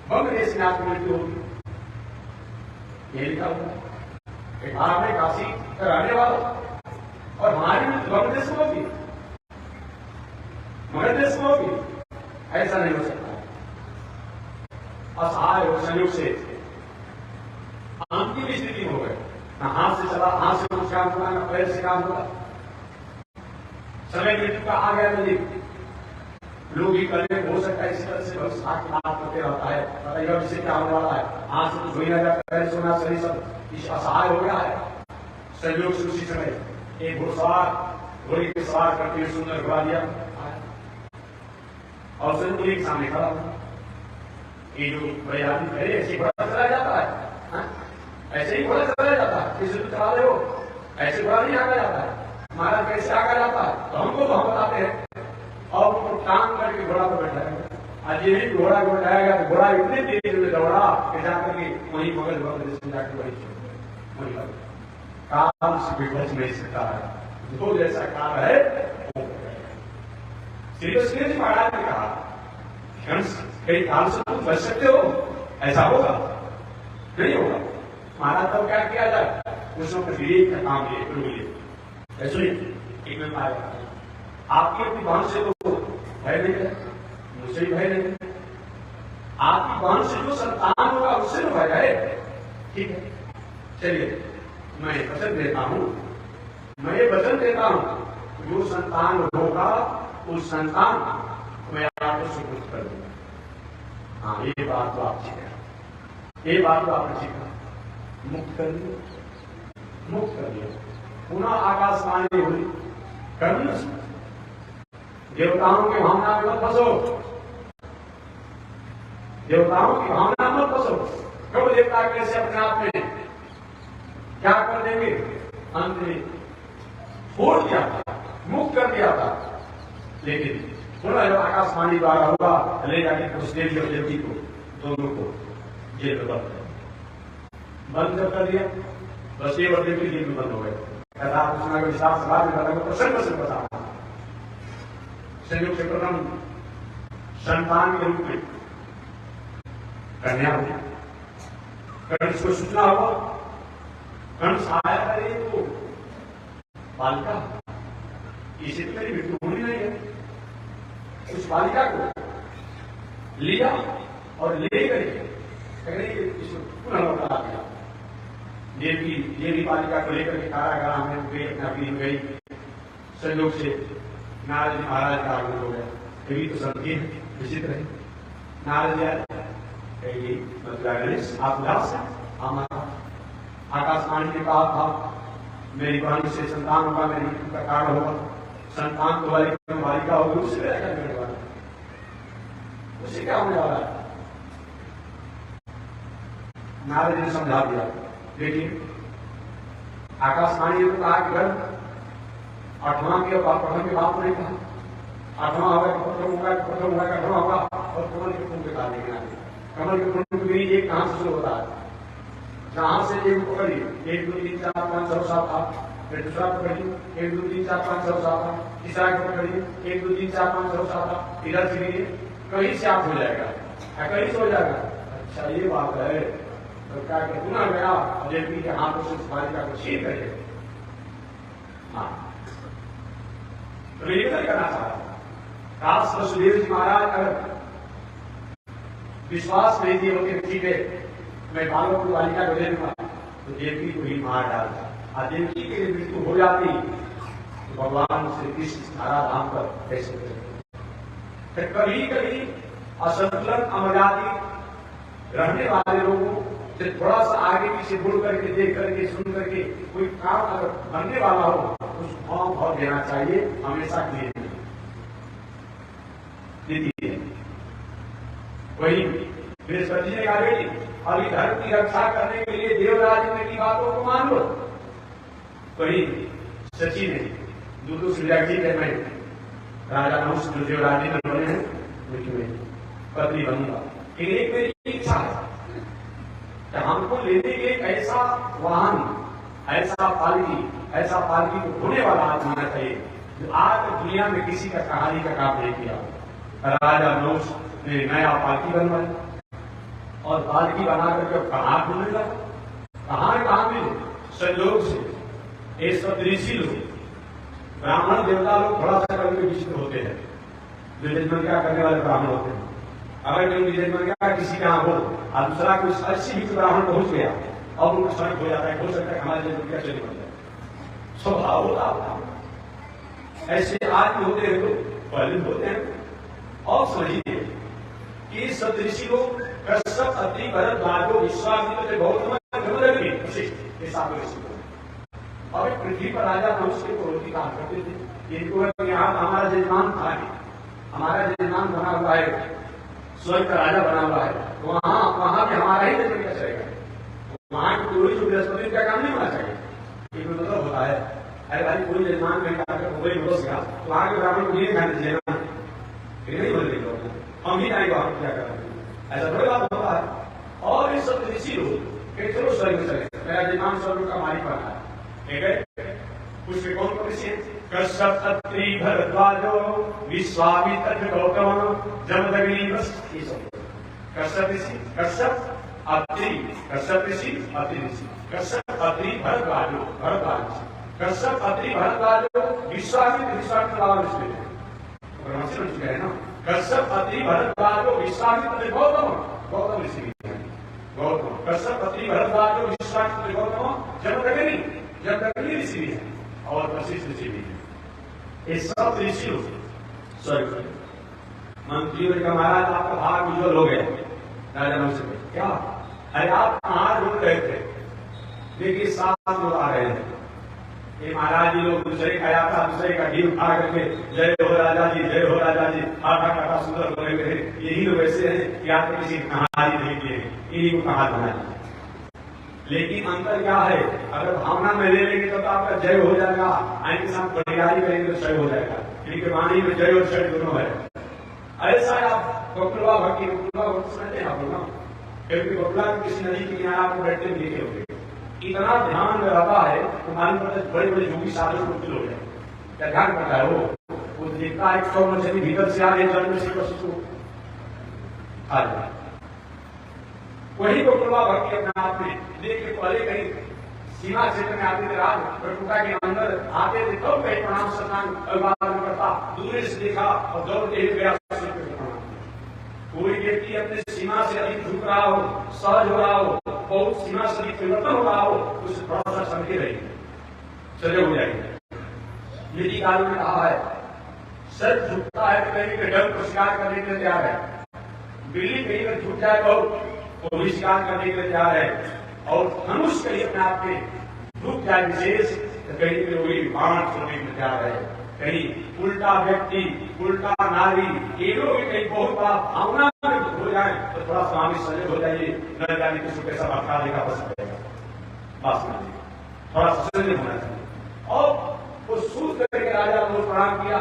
बंग देश में आपकी मृत्यु होगी, ये लिखा हुआ। एक बार में काशी का रहने वाला और हमारी मृत्यु बंग देश में होगी, मगध देश में होगी, ऐसा नहीं हो सकता। असहाय और संयोग से अंतिम स्थिति हो गए, ना हाथ से चला, हाथ से कुछ काम होगा, ना पैर से काम होगा। समय मृत्यु का आ गया नजदीक, लोग ही करने हो सकता है इसी तरह से भविष्य बात करते रहता है, बताइएगा जिसे क्या होने वाला है, हाथ से कुछ हो ही ना जाता, पैर से होना, शरीर सब इस असहाय हो गया है। संयोग से उसी समय एक घुड़सवार घोड़ी के सवार करके सुंदर घुड़ा दिया और संतुलित के सामने खड़ा हुआ। ये जो बड़े आदमी खड़े, ऐसे घोड़ा चला जाता है, ऐसे ही घोड़ा चला जाता है, किसी को चला रहे हो, ऐसे घोड़ा नहीं आगा जाता है। महाराज कैसे आगा जाता है तो हमको तो हम बताते हैं, और उनको टांग करके घोड़ा पर बैठाएगा। आज ये नहीं घोड़ा को बैठाएगा तो घोड़ा इतने तेज में दौड़ा कि जाकर के वहीं मगध भगत जाकर वही काल से भी बच नहीं सकता है, जो जैसा काल है वो श्री कृष्ण जी महाराज ने कहा, कई काल से तुम बच सकते हो, ऐसा होगा नहीं होगा। महाराज तब क्या किया जाए, उसमें विवेक का काम किए। ऐसे एक में पाया आपकी अपनी बहन से तो भय नहीं है, मुझसे भय नहीं है, आपकी बहन से जो संतान होगा उससे तो भय है। ठीक है, चलिए मैं वचन देता हूं, मैं ये वचन देता हूं, जो संतान होगा उस संतान मैं आपको सुपुर्द कर दूंगा। हाँ, ये बात तो आप सीखा, ये बात तो आपने सीखा, मुक्त कर दिया, मुक्त कर दिया। पुनः आकाशवाणी हुई, कर्म देवताओं की भावना में मत फंसो, देवताओं की भावना मत फंसो। कब देवता कैसे अपने आप में क्या कर देंगे, अंत में छोड़ दिया था, मुक्त कर दिया था। लेकिन पुनः जब आकाशवाणी द्वारा होगा ले जाके उस देवी और देवती को दोनों को जेल में बंद कर दिया। बस ये और देवती जेल में बंद हो गए। कृष्णा के विश्वास से बाद में प्रसन्न से बताना संयोग से प्रथम संतान के रूप में कन्या हुई। कंस को सूचना हुआ, कंस आया करे तो बालिका, इसी तो मेरी मृत्यु होनी नहीं है। उस बालिका को लिया और ले करके पुनः लौटा दिया। देवी बालिका को लेकर के कारागार में गई, अपना पीन गई। संयोग से नारद जी महाराज का आगमन हो गया। देवी तो समझिए विचित्र है। नारद जी मथुरा गणेश आप उदास हैं, हमारा आकाशवाणी ने कहा था मेरी बहन से संतान होगा, मेरी मृत्यु का कारण होगा, संतान तो बालिका होगी, उससे क्या करने वाला, उससे क्या होने वाला है। नारद जी ने समझा दिया। लेकिन आकाशवाणी ने कहा कि गर्भ 8वां के प्रथम के बाप नहीं कहा। 8वां होगा प्रथम होगा, प्रथम होगा 8वां होगा, और कमल के फूल के काले के कमल के फूल के बीच एक कहां से शुरू होता है, जहां से एक पकड़िए 1 2 3 4 5 6 7 8, फिर दूसरा पकड़िए 1 2 3 4 5 6 7 8, तीसरा पकड़िए 1 2 3 4 5 6 7 8, इधर से कहीं से आप हो जाएगा, कहीं से हो जाएगा। अच्छा ये बात है। तो क्या पुनः गया देवी के हाथों से बालिका को छीन करके निवेदन करना चाहता। काश वसुदेव जी महाराज अगर विश्वास नहीं दिए होते ठीक है मैं बालों को बालिका को दे दूंगा, तो देवकी को ही मार डालता। और देवकी के लिए मृत्यु हो जाती तो भगवान श्री कृष्ण धारा धाम पर कैसे करेंगे। कभी कभी असंतुलन अमर्यादित रहने वाले लोगों से थोड़ा सा आगे पीछे मुड़ करके देख करके सुन करके कोई काम अगर बनने वाला हो तो उसको भाव देना चाहिए हमेशा के लिए। वही बृहस्पति जी ने कहा बेटी अभी धर्म की रक्षा करने के लिए देवराज ने की बातों को मान लो। वही सची ने दूध श्रीजी के मैं राजा नहुष जो देवराज ने बने हैं मैं पत्नी बनूंगा। एक मेरी इच्छा है कि हमको लेने के लिए ऐसा वाहन, ऐसा पालकी को होने वाला आदमी होना चाहिए जो आज दुनिया में किसी का कहानी का काम नहीं किया। राजा नहुष ने नया पालकी बनवाई और पालकी बना करके कहां ढूंढने लगा, कहां मिले। संयोग से ये सब ऋषि लोग ब्राह्मण देवता लोग थोड़ा सा कभी विचित्र होते हैं। विजयमन क्या करने वाले ब्राह्मण होते हैं। अगर कोई विजयमन क्या किसी का हो और दूसरा कोई 80 भी ब्राह्मण पहुंच गया और उनका स्वर्ग हो जाता है, हो सकता है हमारे जन्म क्या चले बन जाए। स्वभाव होता ऐसे आदमी होते हैं तो पहले होते हैं। और समझिए कि सब ऋषि लोग कश्यप अत्रि भरद्वाज विश्वामित्र गौतम और पृथ्वी पर राजा नहुष के रोटी काम करते थे। इनको यहाँ हमारा जजमान था, हमारा जजमान बना हुआ है, स्वर्ग का राजा बना हुआ है, वहां भी हमारा ही जजमान क्या चलेगा। वहां की कोई जो बृहस्पति का काम नहीं होना चाहिए। एक मतलब होता है अरे भाई कोई जजमान में तो वहां के ब्राह्मण को नहीं खाने चाहिए ना, नहीं बोल हम ही जाएंगे वहां क्या कर रहे हैं, ऐसा थोड़ी बात होता है। और ये सब ऋषि लोग चलो स्वर्ग में चले, मेरा जजमान स्वर्ग का मालिक बना है। कुछ कौन कौन ऋषि है? कश्यप अत्रि भरद्वाज विश्वामित्र गौतम जमदग्नि कश्यप ऋषि, कश्यप अत्रि ऋषि, कश्यप अत्रि भरद्वाज कश्यप अत्रि भरद्वाज विश्वामित्र बन चुके हैं ना। कश्यप अत्रि भरद्वाज विश्वामित्र गौतम ऋषि, गौतम कश्यप अत्रि भरद्वाज विश्वामित्र गौतम जमदग्नि ऋषि भी है और वशिष्ठ ऋषि भी है। ये सब ऋषि स्वर्ग मंत्री का महाराज आपका भाग उज्जवल हो गया। राजा नहुष से क्या अरे आप कहां ढूंढ रहे थे? देखिए 7 लोग आ रहे हैं। ये महाराज जी लोग दूसरे का आया था, दूसरे का घी उठा करके जय हो राजा जी, जय हो राजा जी, आटा काटा सुंदर होने लगे। यही लोग ऐसे हैं कि आपने किसी की कहानी नहीं किए, इन्हीं को कहा बनाया। लेकिन अंतर क्या है, अगर भावना में ले लेंगे तो आपका जय हो जाएगा, आइन के साथ बलिहारी करेंगे तो क्षय हो जाएगा, क्योंकि वाणी में जय और क्षय दोनों है। ऐसा आप बकुलवा भक्ति समझते हैं आप लोग ना, क्योंकि बकुला किसी नदी के किनारे आपको बैठते हुए देखे होंगे, इतना ध्यान में रहता है तुम्हारी मतलब बड़े बड़े योगी साधु मुक्त हो जाए, क्या ध्यान करता है वो देखता है 100 मछली भीतर से आ रही जल में से वस्तु आ जाए। वही बकुलवा भक्ति अपने आप में देखिए, पहले कहीं सीमा क्षेत्र में आते थे, राज प्रभुता के अंदर आते थे, तब कहीं प्रणाम सम्मान अभिवादन करता, दूर से देखा और दौड़ते हुए गया। कोई व्यक्ति अपने सीमा से अधिक झुक रहा हो, सहज हो रहा हो, बहुत सीमा से अधिक परिवर्तन हो रहा हो, उसे थोड़ा सा समझे रहेंगे, सजग हो जाएंगे। यदि काल में कहा है सच झुकता है तो कहीं के डर को स्वीकार करने के लिए तैयार है, बिल्ली कहीं पर झुक जाए बहुत वो भी स्वीकार करने के लिए तैयार है, और धनुष कहीं अपने आप में झुक जाए विशेष तो कहीं पे वही बाण छोड़ने के लिए तैयार है। कहीं उल्टा व्यक्ति, उल्टा नारी, ये लोग कहीं बहुत बड़ा भावना में हो जाए तो थोड़ा स्वामी सजग हो जाइए, न जाने किसी को कैसा भटका देगा, बस बात नहीं, थोड़ा सजग होना चाहिए। और वो सूद करके राजा को प्रणाम किया,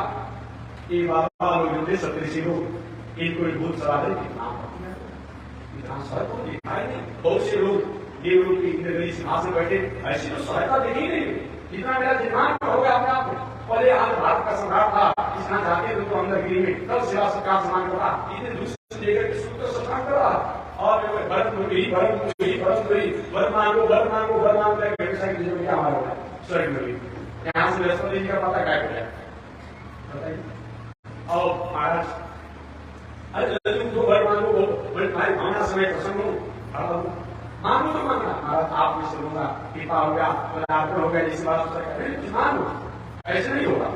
ये बाबा लोग जो सत्य लोग इनको भूत सवाल दिखाई नहीं, बहुत से लोग देवलोक की नगरी सिंहासन बैठे, ऐसी तो सहायता देखी नहीं, जितना मेरा दिमाग हो गया अपने आप को। पहले आज भारत का सम्राट था, जितना जाते थे तो अंदर गिरी में तब सेवा सत्कार सम्मान करा, इतने दूसरे लेकर के सूत्र सम्मान करा, और भरत मुझे भरत मुझे भरत मुझे वर मांगो वर मांगो वर मांगो, क्या हमारा होगा स्वर्ग में, यहाँ से बृहस्पति जी का पता क्या कर बताइए। और महाराज अरे तुम तो वर मांगो, बोले तुम्हारी भावना समय प्रसन्न हो, मांगो तो मांगना, महाराज आप में से होगा, कृपा हो गया, अर्पण हो गया, जैसी बात मांगो, ऐसे नहीं होगा।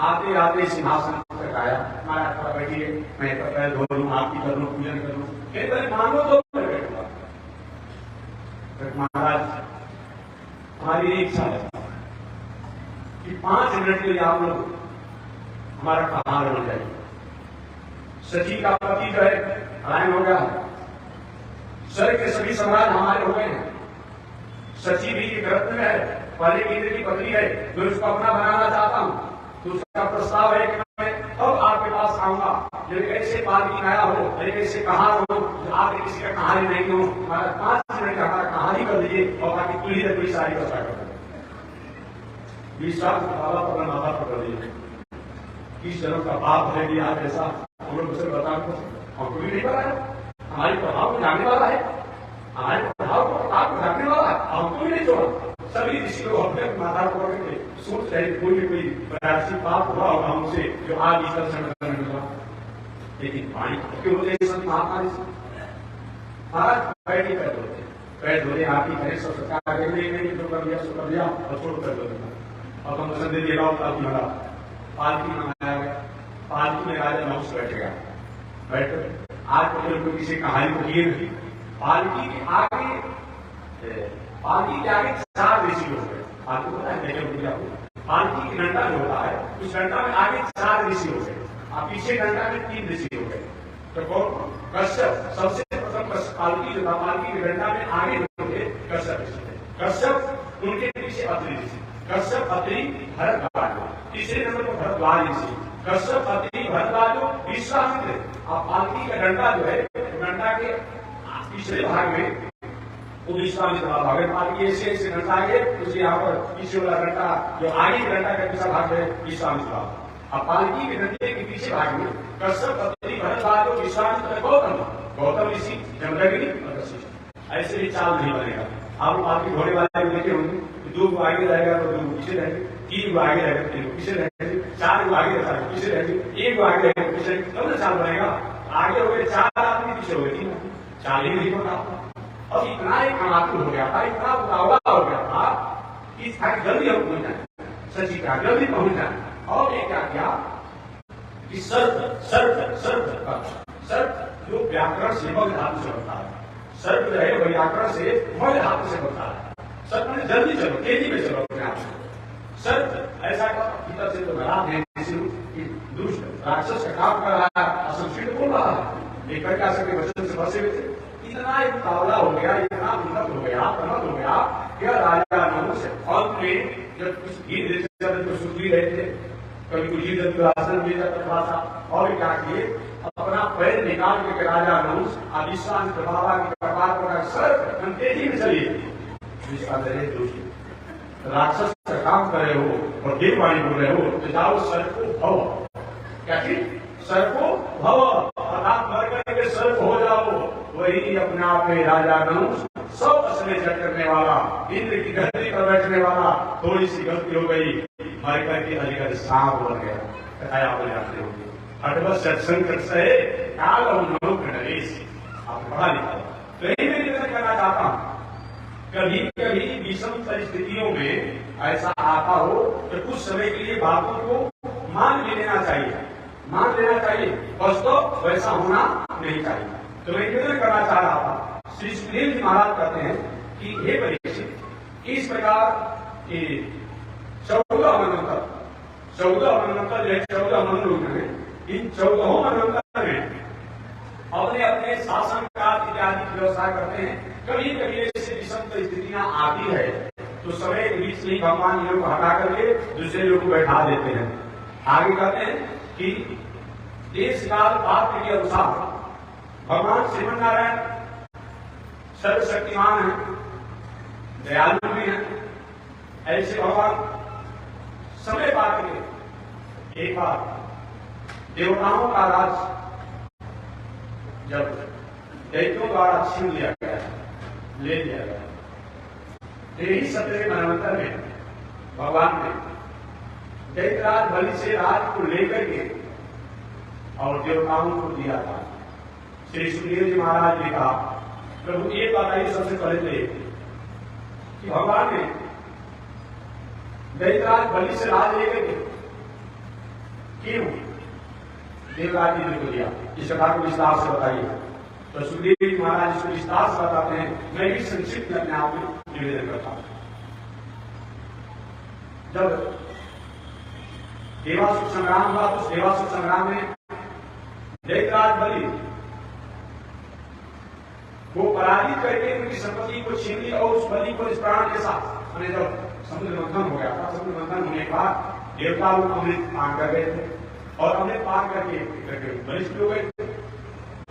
आते आते सिंहासन तक आया, महाराज थोड़ा बैठिए, मैं पैर धो लूं, आपकी कर लूं, पूजन कर लूं, कहीं पहले मांगो तो बैठूंगा। महाराज हमारी इच्छा है कि 5 मिनट के लिए आप लोग हमारा कहार बन जाइए। सची का पति जो है पलायन हो गया, स्वर्ग के सभी सम्राट हमारे हो गए हैं, सची भी एक रत्न में है, पहले इंद्र की पत्नी है, मैं उसको अपना बनाना चाहता हूं, तो उसका प्रस्ताव है कि मैं अब आपके पास आऊंगा, यदि ऐसे पालकी आया हो, यदि ऐसे कहार हो, आप किसी का कहानी नहीं हो, हमारा 5 मिनट का हमारा कहानी कर दीजिए और बाकी पूरी है पूरी सारी व्यवस्था कर दीजिए। विश्वास बाबा पर माता पर कर दीजिए, किस जन्म का बाप है कि आज ऐसा हम लोग उसे बता हमको भी नहीं पता है, हमारे प्रभाव को जानने वाला है, हमारे प्रभाव को आपको जानने वाला है, हमको भी नहीं छोड़ा। सभी ऋषि लोग अपने माता को पकड़ के सोच रहे कोई न कोई प्रयासी पाप हुआ होगा हमसे जो आज इस दर्शन करने लगा, लेकिन पानी क्यों होते हैं संत महात्मा ऋषि महाराज पैर नहीं पैर धोते, पैर धोने आती करे सब सरकार नहीं जो कर दिया सो कर दिया और छोड़ कर दो, और हम पसंद दे रहा पालकी वाला पालकी मंगाया गया, पालकी में राजा नौस बैठ गया, बैठ आज तो किसी कहानी को किए नहीं, पालकी के आगे पालकी के आगे 4 ऋषि हो गए, आपको पता है क्या पालकी की घंटा जो होता है उस घंटा में आगे 4 ऋषि हो गए, और पीछे घंटा में 3 ऋषि हो गए। तो कौन? कश्यप, सबसे प्रथम पालकी जो था पालकी के घंटा में आगे होंगे कश्यप ऋषि थे, कश्यप उनके पीछे अत्रि ऋषि, कश्यप अत्रि भरद्वाज, तीसरे नंबर पर भरद्वाज ऋषि, कश्यप अत्रि भरद्वाज विश्वामित्र। अब पालकी का घंटा जो है घंटा के पिछले भाग में वो विश्वामित्र भाग है, पालकी ऐसे घंटा आगे उसके यहाँ पर पीछे वाला घंटा जो आगे घंटा का पिछला भाग है विश्वामित्र भाग। अब पालकी के घंटे के पीछे भाग में कश्यप अत्रि भरद्वाज विश्वामित्र गौतम ऋषि जमदग्नि और वशिष्ठ। ऐसे भी चाल नहीं बनेगा। आप पालकी घोड़े वाले देखे होंगे, 2 को आगे रहेगा तो 2 को पीछे रहेंगे, 3 को आगे रहेगा 3 को पीछे रहेंगे, 4 को आगे रहेगा पीछे रहेंगे, 1 को आगे रहेगा पीछे रहेंगे, तब ना चाल बनेगा। आगे हो गए 4 आदमी, पीछे हो गए 3 आदमी, चाल ही नहीं बना। अब इतना एक अनातुर हो गया था, इतना उतावला हो गया था कि जल्दी हम पहुंच जाए, सची का जल्दी पहुंच जाए। और ये क्या किया कि सर्प जो व्याकरण से मग धातु से बनता है, सर्प जो है व्याकरण से मग धातु से बनता है। सर्प ने जल्दी चलो, तेजी में चलो अपने आप से। सर्प ऐसा भीतर से तो खराब है, दुष्ट राक्षस का काम कर रहा है, असंस्कृत बोल रहा है, लेकर क्या सके वचन से फंसे हुए थे। इतना एक तावला हो गया, इतना उन्नत हो गया, प्रमत हो गया कि राजा नहुष अंत में जब कुछ घी देते तो सुख भी रहे थे, कभी कुछ ही आसन भी जाता थोड़ा सा, और क्या किए अपना पैर निकाल के राजा नहुष अविश्वास बाबा के कपार पर सर तेजी में चलिए दोषी राक्षस का काम कर रहे हो और देववाणी बोल रहे हो तो जाओ सर को भव, क्या चीज सर को भव, अर्थात मर करके सर को हो जाओ। वही अपने आप में राजा नहुष सब असले जट करने वाला, इंद्र की गद्दी पर बैठने वाला, थोड़ी सी गलती हो गई मर करके अधिकार सांप बन गया। कथाया बोले जाते होंगे अटवत सत्संग से काल और नौक नरेश, आप पढ़ा लिखा। तो यही मैं निवेदन करना चाहता हूं, कभी कभी विषम परिस्थितियों में ऐसा आता हो तो कुछ समय के लिए बातों को मान भी लेना चाहिए, मान लेना चाहिए, बस तो वैसा होना नहीं चाहिए। तो मैं निवेदन करना चाह रहा था, श्री सुखदेव जी महाराज कहते हैं कि हे परीक्षित, इस प्रकार की 14 मनवंतर जो है 14 मनोरुद्र में, इन 14 मनवंतर में अपने अपने शासन का इत्यादि व्यवसाय करते हैं। कभी कभी ऐसी विषम परिस्थितियां आती है तो समय के बीच में भगवान इन लोग को हटा करके दूसरे लोग को बैठा देते हैं। आगे कहते हैं कि देश काल पात्र के अनुसार भगवान श्रीमन नारायण सर्वशक्तिमान है, दयालु भी है। ऐसे भगवान समय पात्र के एक बार देवताओं का राज जब दैत्यों द्वारा छीन लिया गया, ले लिया गया, यही 17वें मनवंतर में भगवान ने दैत्यराज बलि से राज को लेकर के और देवताओं को दिया था। श्री सुखदेव जी महाराज ने कहा, प्रभु ये बताइए सबसे पहले कि भगवान ने दैत्यराज बलि से राज लेकर के क्यों देवराज जी को दिया, इस कथा को विस्तार से बताइए। तो सुखदेव जी महाराज इसको विस्तार से बताते हैं, मैं भी संक्षिप्त अपने आप में निवेदन करता हूं। जब देवासुर संग्राम हुआ तो देवासुर संग्राम में दैत्यराज बलि को पराजित करके उनकी संपत्ति को छीन ली और उस बलि को इस प्राण के साथ, जब समुद्र मंथन हो गया था, समुद्र मंथन होने के बाद देवता लोग अमृत पान कर गए थे और अमृत पान करके बलिष्ठ हो गए।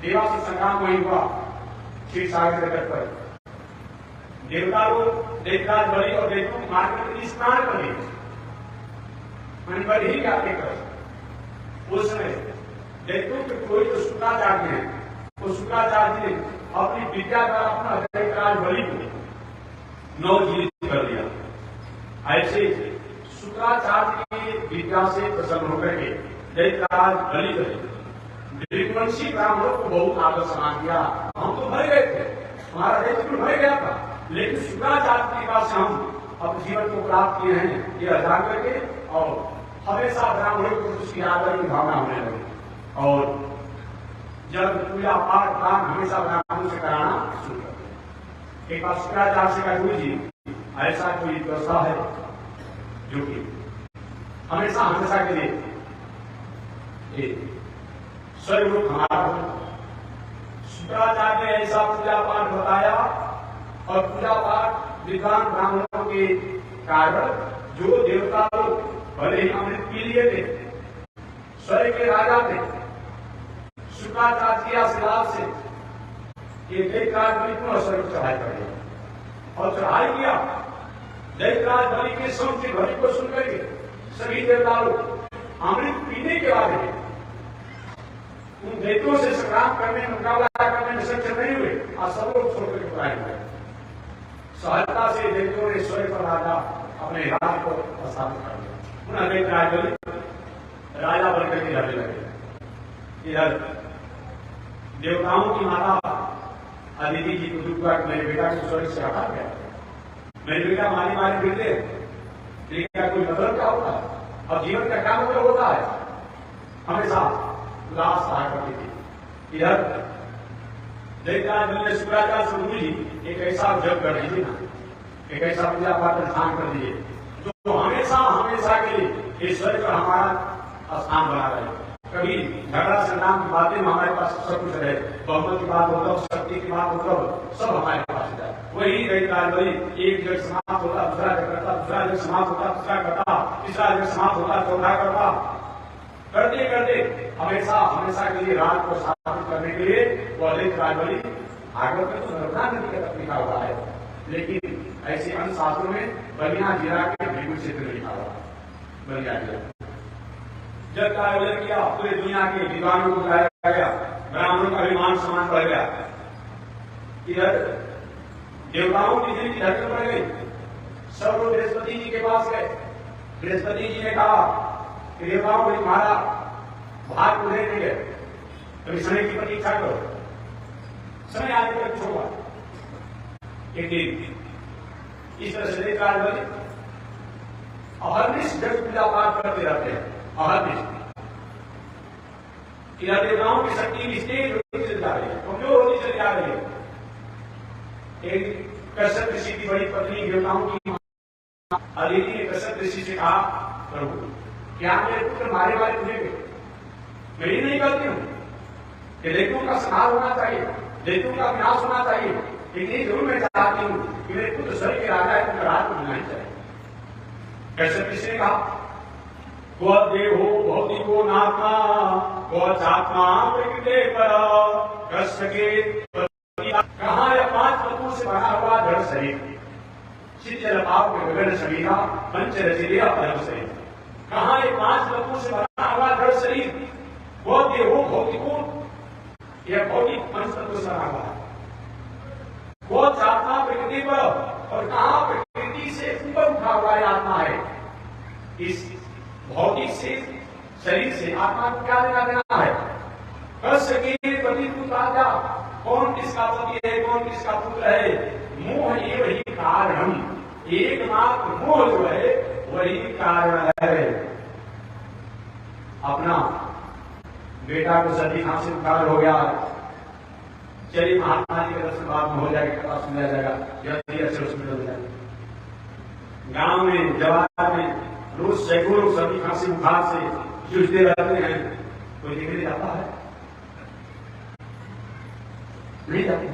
देवासुर संग्राम वही हुआ क्षीर सागर के तट पर, देवता लोग दैत्यराज बलि और दैत्यों को मार करके स्नान कर दिए, पर ही क्या कर उस समय दैत्यों के कोई तो शुक्राचार्य है, वो शुक्राचार्य ने अपनी विद्या का अपना दैत्यराज बलि को नवजीवित कर दिया। ऐसे शुक्राचार्य की विद्या से प्रसन्न होकर के दैत्यराज बलि करे वंशी ब्राह्मणों को बहुत आदर सम्मान किया। हम तो मर गए थे, हमारा दैत्य मर गया था, लेकिन शुक्राचार्य के पास हम अपने जीवन को प्राप्त किए हैं, ये जान करके और हमेशा ब्राह्मणों को उसकी आदर की भावना होने लगी। और जब पूजा पाठ दान हमेशा ब्राह्मणों से कराना शुरू कर दिया। एक बार शुक्राचार्य से कहा, गुरु जी ऐसा कोई व्यवस्था है जो कि हमेशा हमेशा के लिए स्वर्ग रूप हमारा हो। शुक्राचार्य ने ऐसा पूजा पाठ बताया और पूजा पाठ विद्वान ब्राह्मणों के कारण जो देवता लोग भले ही अमृत पी लिए थे, स्वर्ग के राजा थे, शुक्राचार्य के आशीर्वाद से ये दैत्यराज बलि को स्वर्ग चढ़ाई कर दिया और चढ़ाई किया। दैत्यराज बलि के शब्द की ध्वनि को सुनकर के सभी देवता लोग अमृत पीने के बाद उन दैत्यों से संग्राम करने में, मुकाबला करने में सक्षम नहीं हुए और सब लोग छोड़कर के पराए हुए। सहजता से दैत्यों ने स्वर्ग पर राजा अपने राज को स्थापित कर दिया। उन्हें दैत्यराज बलि राजा बनकर के रहने लगे। इधर देवताओं की माता अदिति जी को दुख हुआ कि मेरे बेटा को स्वर्ग से हटा गया, मेरे बेटा मारी मारी फिरते, लेकिन क्या कोई मतलब क्या होता है? और जीवन का क्या मतलब होता है? हमेशा उदास रहा करती थी। इधर दैत्यराज बलि ने शुक्राचार्य से, गुरु जी एक ऐसा जप कर दीजिए ना, एक ऐसा पूजा पाठ स्थान कर दीजिए जो हमेशा हमेशा के लिए ईश्वर पर हमारा स्थान बना रहे। कभी झगड़ा संग्राम की बातें में हमारे पास सब कुछ रहे, बहुमत की बात होता, शक्ति की बात होता, सब हमारे पास है। वही राजबली एक जगह समाप्त होता, दूसरा जगह करता, दूसरा जगह समाप्त होता, तीसरा करता, तीसरा जगह समाप्त होता, चौथा करता, करते करते हमेशा हमेशा के लिए राज को स्थापित करने के लिए वो अधिक राजबली भागवत में तो नर्मदा नदी का तक लिखा हुआ है, लेकिन ऐसे अन्य शास्त्रों में बलिया जिला के बिल्कुल क्षेत्र लिखा हुआ है। बलिया जिला जब का आयोजन किया, पूरे दुनिया के विद्वानों को बुलाया गया, ब्राह्मणों का अभिमान सम्मान बढ़ गया, इधर देवताओं की दिल की धड़कन बढ़ गई, सब लोग बृहस्पति जी के पास गए। बृहस्पति जी ने कहा कि देवताओं को तुम्हारा भाग को देने गए, कभी समय की प्रतीक्षा करो, समय आने तक कुछ होगा। एक दिन इस तरह से राजबली अहर्निश जग पूजा पाठ करते रहते हैं। इधर देवताओं की शक्ति की स्टेज होती चली जा रही है, कमजोर होती चली जा रही है। एक कश्यप ऋषि की बड़ी पत्नी देवताओं की अदिति ने कश्यप ऋषि से कहा, प्रभु क्या मेरे पुत्र मारे वाले तुझे मेरी नहीं गलती हूं कि दैत्यों का संहार होना चाहिए, दैत्यों का विनाश होना चाहिए, लेकिन जरूर मैं चाहती हूं कि मेरे पुत्र स्वर्ग के राजा है, उनका राज को मिलना चाहिए। कश्यप ऋषि ने कहा, गो देहो भौतिको नात्मा गो चात्मा प्रकृति पर कष्ट के कहा यह 5 तत्वों से बना हुआ जड़ शरीर, चित्त पाप के गगन शरीरा पंच रचिया परम शरीर। कहा ये 5 तत्वों से बना हुआ जड़ शरीर, गो देहो भौतिको, यह भौतिक पंच तत्व से बना हुआ है। गो चात्मा प्रकृति पर, और कहा प्रकृति से ऊपर उठा हुआ आत्मा है। इस भौतिक से शरीर से आत्मा को क्या लेना देना है? कष्ट के पति पुत्र, कौन किसका पति है, कौन किसका पुत्र है? मोह ये वही कारण, एकमात्र मोह जो है वही कारण है। अपना बेटा को सर्दी खांसी बुखार हो गया, चलिए महात्मा जी के दर्शन बाद में हो जाएगा, कथा सुना जाएगा, जल्दी अच्छे हॉस्पिटल जाएगा। गांव में जवान में रोज सैकड़ों सर्दी खांसी बुखार से जूझते रहते हैं, कोई देखने जाता है? नहीं जाते।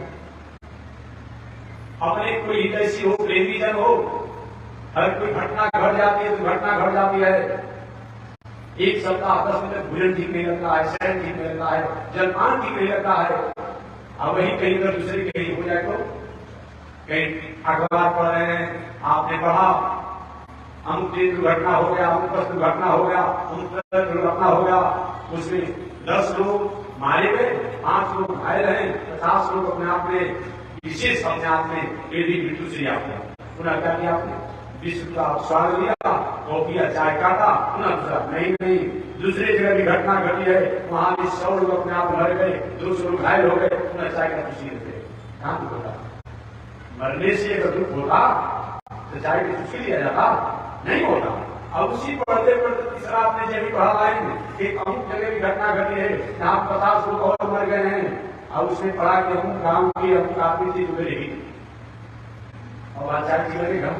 अपने कोई हितैषी हो, प्रेमी जन हो, हर कोई घटना घट जाती है, दुर्घटना घट जाती है, एक सप्ताह 10 दिन तक भोजन ठीक नहीं लगता है, शयन ठीक नहीं लगता है, जलपान ठीक नहीं लगता है। अब वही कहीं अगर दूसरे कहीं हो जाए तो कहीं अखबार पढ़ रहे हैं, आपने पढ़ा अमुक दिन दुर्घटना हो गया, अमुक बस दुर्घटना हो गया, अमुक दुर्घटना हो गया, उसमें 10 लोग मारे गए, 5 लोग घायल हैं, 50 लोग अपने आप में विशेष अपने आप में यदि मृत्यु से आपने पुनः क्या किया, आपने विश्व का स्वाद लिया, कॉफिया चाय काटा, पुनः दूसरा नहीं दूसरी जगह भी घटना घटी है, वहां भी 100 लोग अपने आप मर गए, 200 लोग घायल हो गए, पुनः चाय का खुशी रहते। कहां दुख होता? मरने से अगर दुख होता तो चाय की खुशी लिया जाता नहीं होता। अब उसी पढ़ते पढ़ते तीसरा आपने जब भी पढ़ा लाइन एक अमुक जगह की घटना घटी है, जहां 50 लोग और मर गए हैं, अब उसने पढ़ा कि अमुक गांव की अमुक आदमी थी जो मिलेगी, और आज चाय की लगेगा,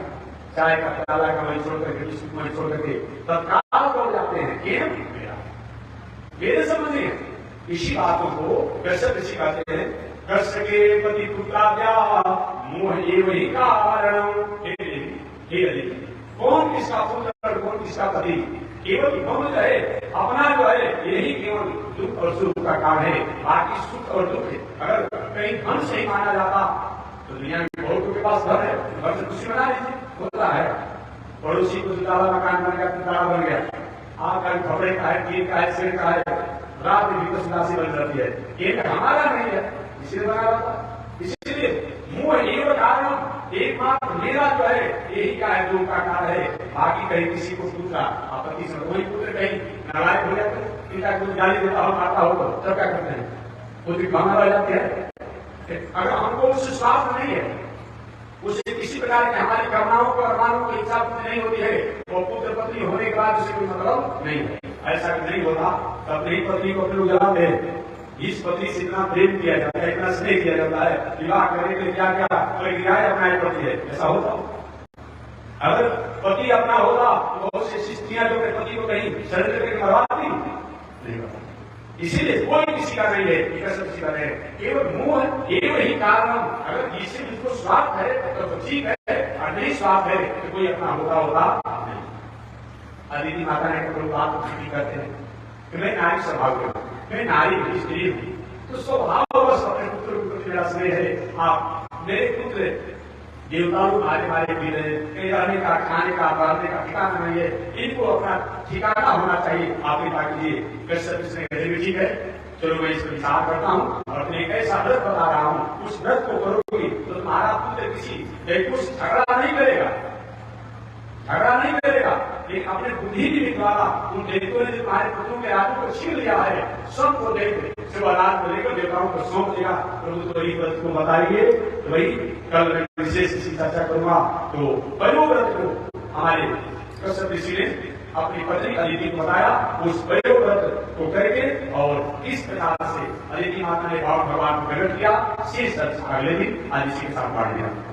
चाय का प्याला का वही छोड़ करके बिस्कुट वही छोड़ करके तत्काल दौड़ जाते हैं। मेरा मेरे समझिए इसी बातों को कश्यप ऋषि कहते हैं, कष्ट के पति पुत्राद्या मोह ये वही कारण। कौन किसका पुत्र, कौन किसका पति, केवल मोह जो है अपना जो है यही केवल दुख और सुख का कारण है। बाकी सुख और दुख अगर कहीं धन से ही माना जाता तो दुनिया में बहुतों के पास घर है, घर से खुशी बना लीजिए, होता है। पड़ोसी को दुताला मकान बन गया, तिताला बन गया, आकर कपड़े का है, टीन का है, सिर का है, रात में भी उदासी बन जाती है, ये हमारा नहीं है, इसलिए बना रहा था। इसलिए मुंह एवं कारण एकमात्र मेरा जो है यही क्या है, दुख का कारण है। बाकी कहीं किसी को पुत्र आपत्ति से कोई पुत्र कहीं नारायण हो जाते, पिता को गाली देता हो, मारता हो तो तब क्या करते हैं, पुत्री भावना रह जाती है। अगर हमको उससे स्वार्थ नहीं है, उससे किसी प्रकार की हमारी कामनाओं को अरमानों की इच्छा नहीं होती है, और पुत्र पत्नी होने के बाद उसे कोई मतलब नहीं है, ऐसा नहीं होता तो अपनी पत्नी को अपने लोग जलाते हैं। इस पति से इतना प्रेम किया जाता है, इतना स्नेह किया जाता है, विवाह करने के लिए क्या क्या प्रक्रियाएं अपनाई पड़ती है, ऐसा होता। अगर पति अपना होता तो बहुत सी स्त्रियां जो पति को कहीं शरण करके मरवाती, नहीं बता। इसीलिए कोई किसी का नहीं है, कसम किसी का नहीं है, केवल मुंह है, एवं ही कारण। अगर इससे जिसको स्वार्थ है तो ठीक है, और नहीं स्वार्थ है तो कोई अपना होता नहीं। अदिति माता ने कभी बात छुट्टी करते हैं कि मैं नारी स्वभाव के हूँ, मैं नारी हूँ, स्त्री हूँ, तो स्वभाव बस अपने पुत्र के प्रति मेरा स्नेह है। आप मेरे पुत्र देवताओं मारे पी रहे, कहीं रहने का, खाने का, पढ़ने का ठिकाना नहीं है, इनको अपना ठिकाना होना चाहिए। आप कृपा कीजिए। कृष्ण कहते भी ठीक है, चलो मैं इसको विचार करता हूँ और अपने एक ऐसा व्रत बता रहा हूँ, उस व्रत को करोगे तो तुम्हारा पुत्र किसी कुछ झगड़ा नहीं करेगा, लेकिन अपने बुद्धि के द्वारा उन देवताओं ने तुम्हारे पुत्रों के राज्यों को छीन लिया है, सबको देख शिवराज को लेकर देवताओं को सौंप दिया। प्रभु तो वही व्रत को बताइए, तो वही कल मैं विशेष इसकी चर्चा करूंगा। तो वयोव्रत को हमारे कृष्ण ऋषि ने अपनी पत्नी अदिति को बताया, उस वयोव्रत को करके और इस प्रकार से अदिति माता ने भगवान को प्रकट किया। शेष दर्शन अगले दिन आज इसी के साथ बांट दिया।